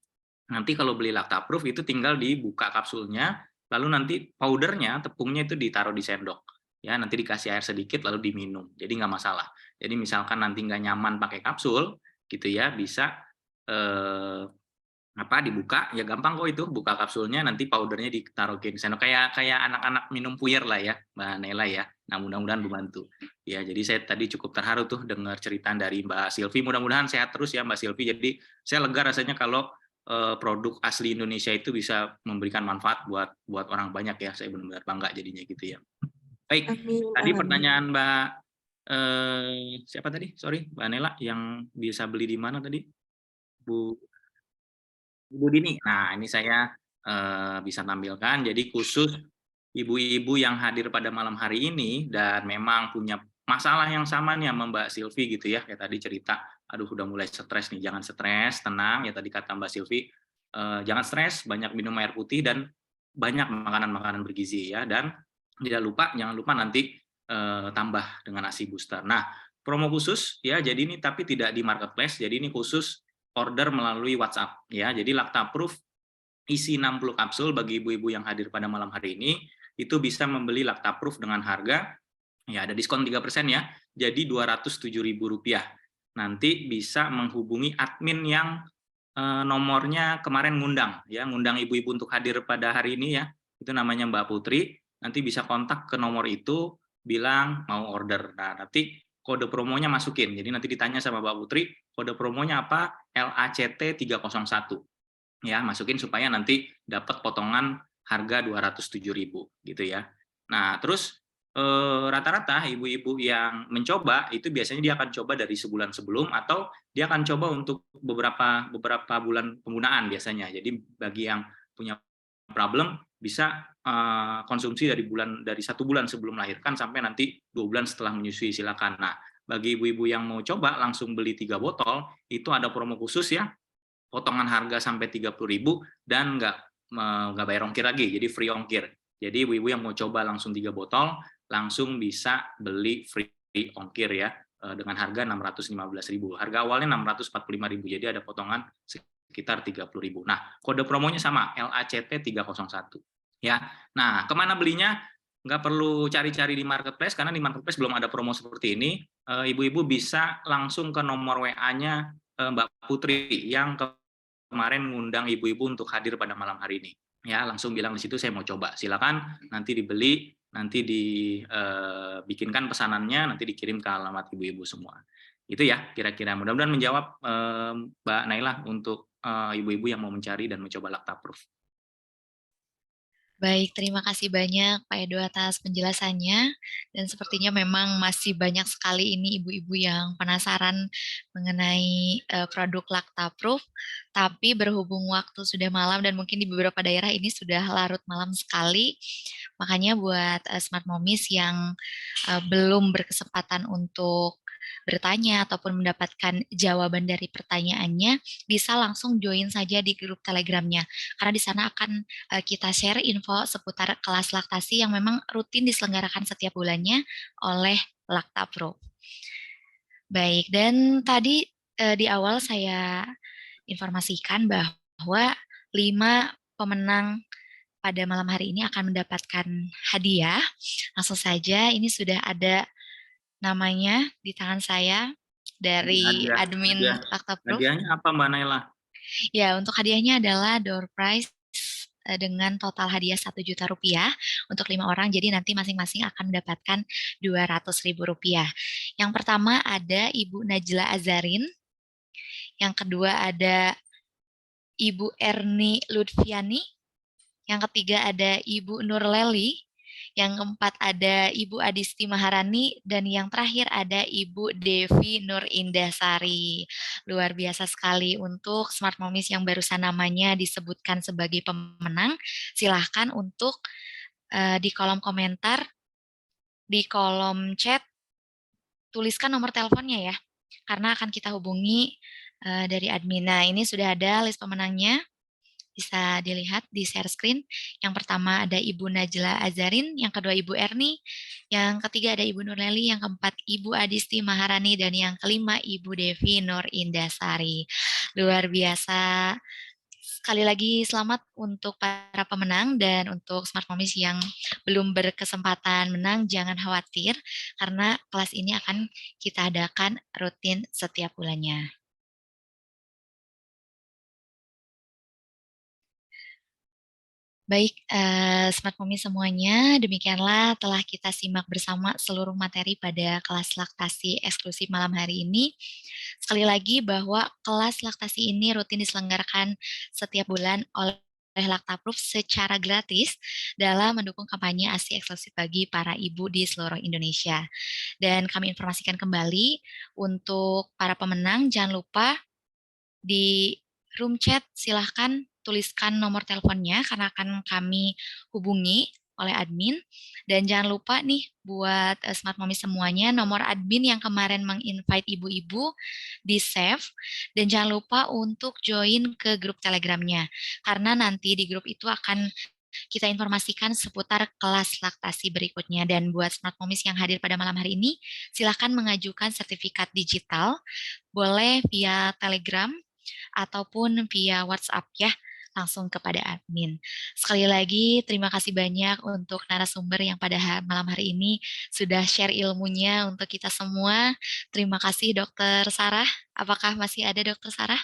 nanti kalau beli Lactaproof itu tinggal dibuka kapsulnya, lalu nanti powdernya, tepungnya itu ditaruh di sendok. Ya, nanti dikasih air sedikit lalu diminum. Jadi nggak masalah. Jadi misalkan nanti nggak nyaman pakai kapsul, gitu ya, bisa dibuka, ya gampang kok itu, buka kapsulnya, nanti powdernya ditaruhin sendok, kayak anak-anak minum puyer lah ya, Mbak Nela ya. Nah, mudah-mudahan membantu. Ya, jadi saya tadi cukup terharu tuh dengar cerita dari Mbak Silvi. Mudah-mudahan sehat terus ya Mbak Silvi. Jadi saya lega rasanya kalau produk asli Indonesia itu bisa memberikan manfaat buat orang banyak ya. Saya benar-benar bangga jadinya gitu ya. Baik, tadi pertanyaan Mbak siapa tadi? Sorry, Mbak Nela, yang bisa beli di mana tadi? Bu Dini. Nah, ini saya bisa tampilkan. Jadi khusus ibu-ibu yang hadir pada malam hari ini dan memang punya masalah yang sama nih sama Mbak Silvi gitu ya, kayak tadi cerita, aduh udah mulai stres nih, jangan stres, tenang ya tadi kata Mbak Silvi, jangan stres, banyak minum air putih dan banyak makanan-makanan bergizi ya, dan jangan lupa nanti tambah dengan ASI booster. Nah, promo khusus ya, jadi ini tapi tidak di marketplace, jadi ini khusus order melalui WhatsApp ya. Jadi Lactaproof isi 60 kapsul bagi ibu-ibu yang hadir pada malam hari ini itu bisa membeli Lactaproof dengan harga ya ada diskon 3% ya. Jadi Rp207.000. Nanti bisa menghubungi admin yang nomornya kemarin ngundang ibu-ibu untuk hadir pada hari ini ya. Itu namanya Mbak Putri. Nanti bisa kontak ke nomor itu bilang mau order. Nah, nanti kode promonya masukin. Jadi nanti ditanya sama Mbak Putri, kode promonya apa? LACT 301. Ya, masukin supaya nanti dapat potongan harga 207.000 gitu ya. Nah, terus rata-rata ibu-ibu yang mencoba itu biasanya dia akan coba dari sebulan sebelum atau dia akan coba untuk beberapa bulan penggunaan biasanya. Jadi bagi yang punya problem bisa konsumsi dari 1 bulan sebelum melahirkan sampai nanti 2 bulan setelah menyusui, silakan. Nah, bagi ibu-ibu yang mau coba langsung beli 3 botol, itu ada promo khusus ya, potongan harga sampai 30.000 dan nggak bayar ongkir lagi, jadi free ongkir. Jadi ibu-ibu yang mau coba langsung 3 botol, langsung bisa beli free ongkir ya, dengan harga 615.000. Harga awalnya 645.000, jadi ada potongan sekitar 30.000. Nah, kode promonya sama, LACT 301. Ya, nah kemana belinya? Nggak perlu cari-cari di marketplace, karena di marketplace belum ada promo seperti ini. Ibu-ibu bisa langsung ke nomor WA-nya Mbak Putri yang kemarin ngundang ibu-ibu untuk hadir pada malam hari ini. Ya, langsung bilang di situ saya mau coba. Silakan nanti dibeli nanti dibikinkan pesanannya, nanti dikirim ke alamat ibu-ibu semua. Itu ya kira-kira. Mudah-mudahan menjawab Mbak Naila untuk ibu-ibu yang mau mencari dan mencoba Laktaproof. Baik, terima kasih banyak Pak Edo atas penjelasannya. Dan sepertinya memang masih banyak sekali ini ibu-ibu yang penasaran mengenai produk Laktaproof. Tapi berhubung waktu sudah malam dan mungkin di beberapa daerah ini sudah larut malam sekali. Makanya buat Smart Momies yang belum berkesempatan untuk bertanya ataupun mendapatkan jawaban dari pertanyaannya, bisa langsung join saja di grup Telegramnya. Karena di sana akan kita share info seputar kelas laktasi yang memang rutin diselenggarakan setiap bulannya oleh Laktaproof. Baik, dan tadi di awal saya informasikan bahwa 5 pemenang pada malam hari ini akan mendapatkan hadiah. Langsung saja, ini sudah ada namanya di tangan saya dari admin Laktaproof. Hadiahnya apa Mbak Naila? Ya, untuk hadiahnya adalah door prize dengan total hadiah Rp1.000.000 untuk 5 orang. Jadi nanti masing-masing akan mendapatkan Rp200.000. Yang pertama ada Ibu Najla Azarin. Yang kedua ada Ibu Erni Lutfiani. Yang ketiga ada Ibu Nurleli. Yang keempat ada Ibu Adisti Maharani, dan yang terakhir ada Ibu Devi Nur Indasari. Luar biasa sekali untuk Smart Momies yang barusan namanya disebutkan sebagai pemenang. Silahkan untuk di kolom komentar, di kolom chat, tuliskan nomor teleponnya ya, karena akan kita hubungi dari admin. Nah, ini sudah ada list pemenangnya. Bisa dilihat di share screen. Yang pertama ada Ibu Najla Azarin, yang kedua Ibu Erni, yang ketiga ada Ibu Nurleli, yang keempat Ibu Adisti Maharani, dan yang kelima Ibu Devi Nur Indasari. Luar biasa. Sekali lagi selamat untuk para pemenang, dan untuk Smart Momies yang belum berkesempatan menang, jangan khawatir, karena kelas ini akan kita adakan rutin setiap bulannya. Baik, Smart Momies semuanya, demikianlah telah kita simak bersama seluruh materi pada kelas laktasi eksklusif malam hari ini. Sekali lagi bahwa kelas laktasi ini rutin diselenggarakan setiap bulan oleh Laktaproof secara gratis dalam mendukung kampanye ASI eksklusif bagi para ibu di seluruh Indonesia. Dan kami informasikan kembali untuk para pemenang, jangan lupa di room chat silahkan tuliskan nomor teleponnya karena akan kami hubungi oleh admin. Dan jangan lupa nih buat Smart Momies semuanya, nomor admin yang kemarin meng-invite ibu-ibu di save, dan jangan lupa untuk join ke grup Telegramnya, karena nanti di grup itu akan kita informasikan seputar kelas laktasi berikutnya. Dan buat Smart Momies yang hadir pada malam hari ini, silahkan mengajukan sertifikat digital, boleh via Telegram ataupun via WhatsApp ya, langsung kepada admin. Sekali lagi terima kasih banyak untuk narasumber yang pada malam hari ini sudah share ilmunya untuk kita semua. Terima kasih Dokter Sarah. Apakah masih ada Dokter Sarah?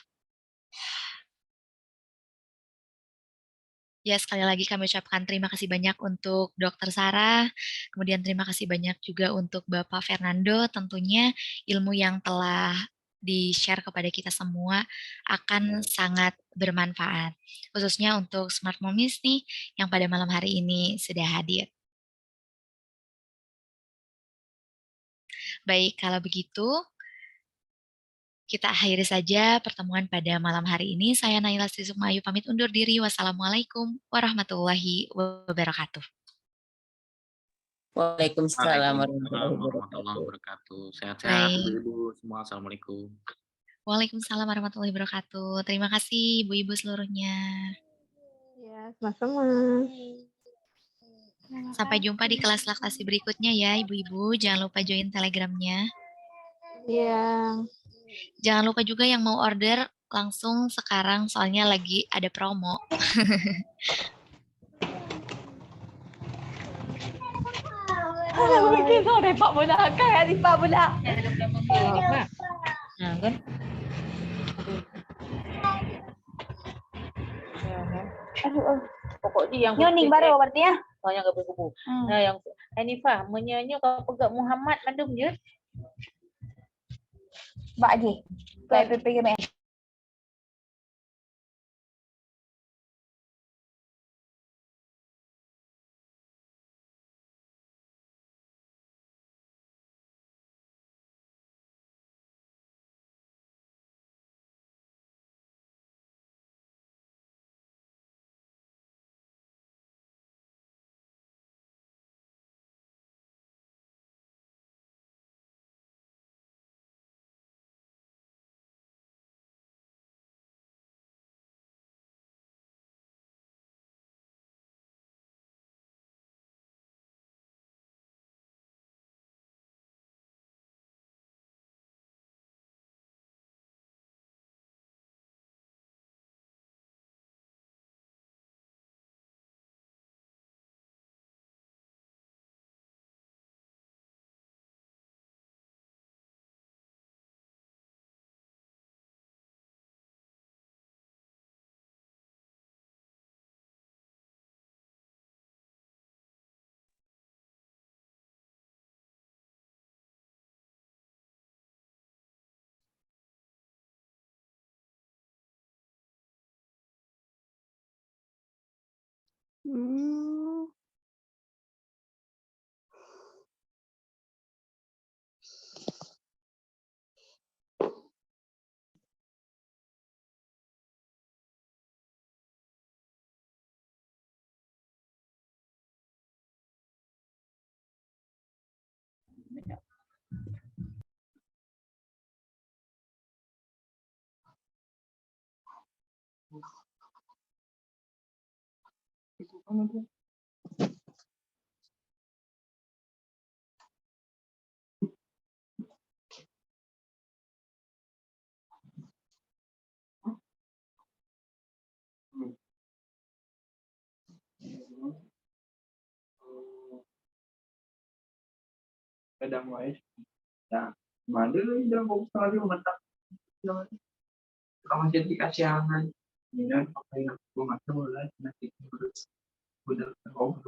Ya, sekali lagi kami ucapkan terima kasih banyak untuk Dokter Sarah. Kemudian terima kasih banyak juga untuk Bapak Fernando. Tentunya ilmu yang telah di-share kepada kita semua akan sangat bermanfaat. Khususnya untuk Smart Momies nih yang pada malam hari ini sudah hadir. Baik, kalau begitu kita akhiri saja pertemuan pada malam hari ini. Saya Naila Sri Sukma Ayu pamit undur diri. Wassalamualaikum warahmatullahi wabarakatuh. Waalaikumsalam warahmatullahi wabarakatuh. Sehat-sehat ibu-ibu semua. Assalamualaikum. Waalaikumsalam warahmatullahi wabarakatuh. Terima kasih ibu-ibu seluruhnya. Ya, sama-sama. Sampai jumpa di kelas laktasi berikutnya ya ibu-ibu. Jangan lupa join Telegramnya. Iya. Jangan lupa juga yang mau order langsung sekarang, soalnya lagi ada promo. Begitu deh Pak Bola, kayak di Pak Bola. Nah, kan? Aduh, pokoknya yang nyoning baru berarti ya. yang gebu-gebu. Nah, yang Hanifah menyanyi kalau pegang Muhammad mandum je. Mbak Ji, PPPGMS. Kadang wae. Nah, mana udah mau sekali mentak. Kalau jadi kasihangan, ini apa yang aku nggak tahu lah nanti udah tahu.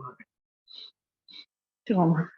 Cuma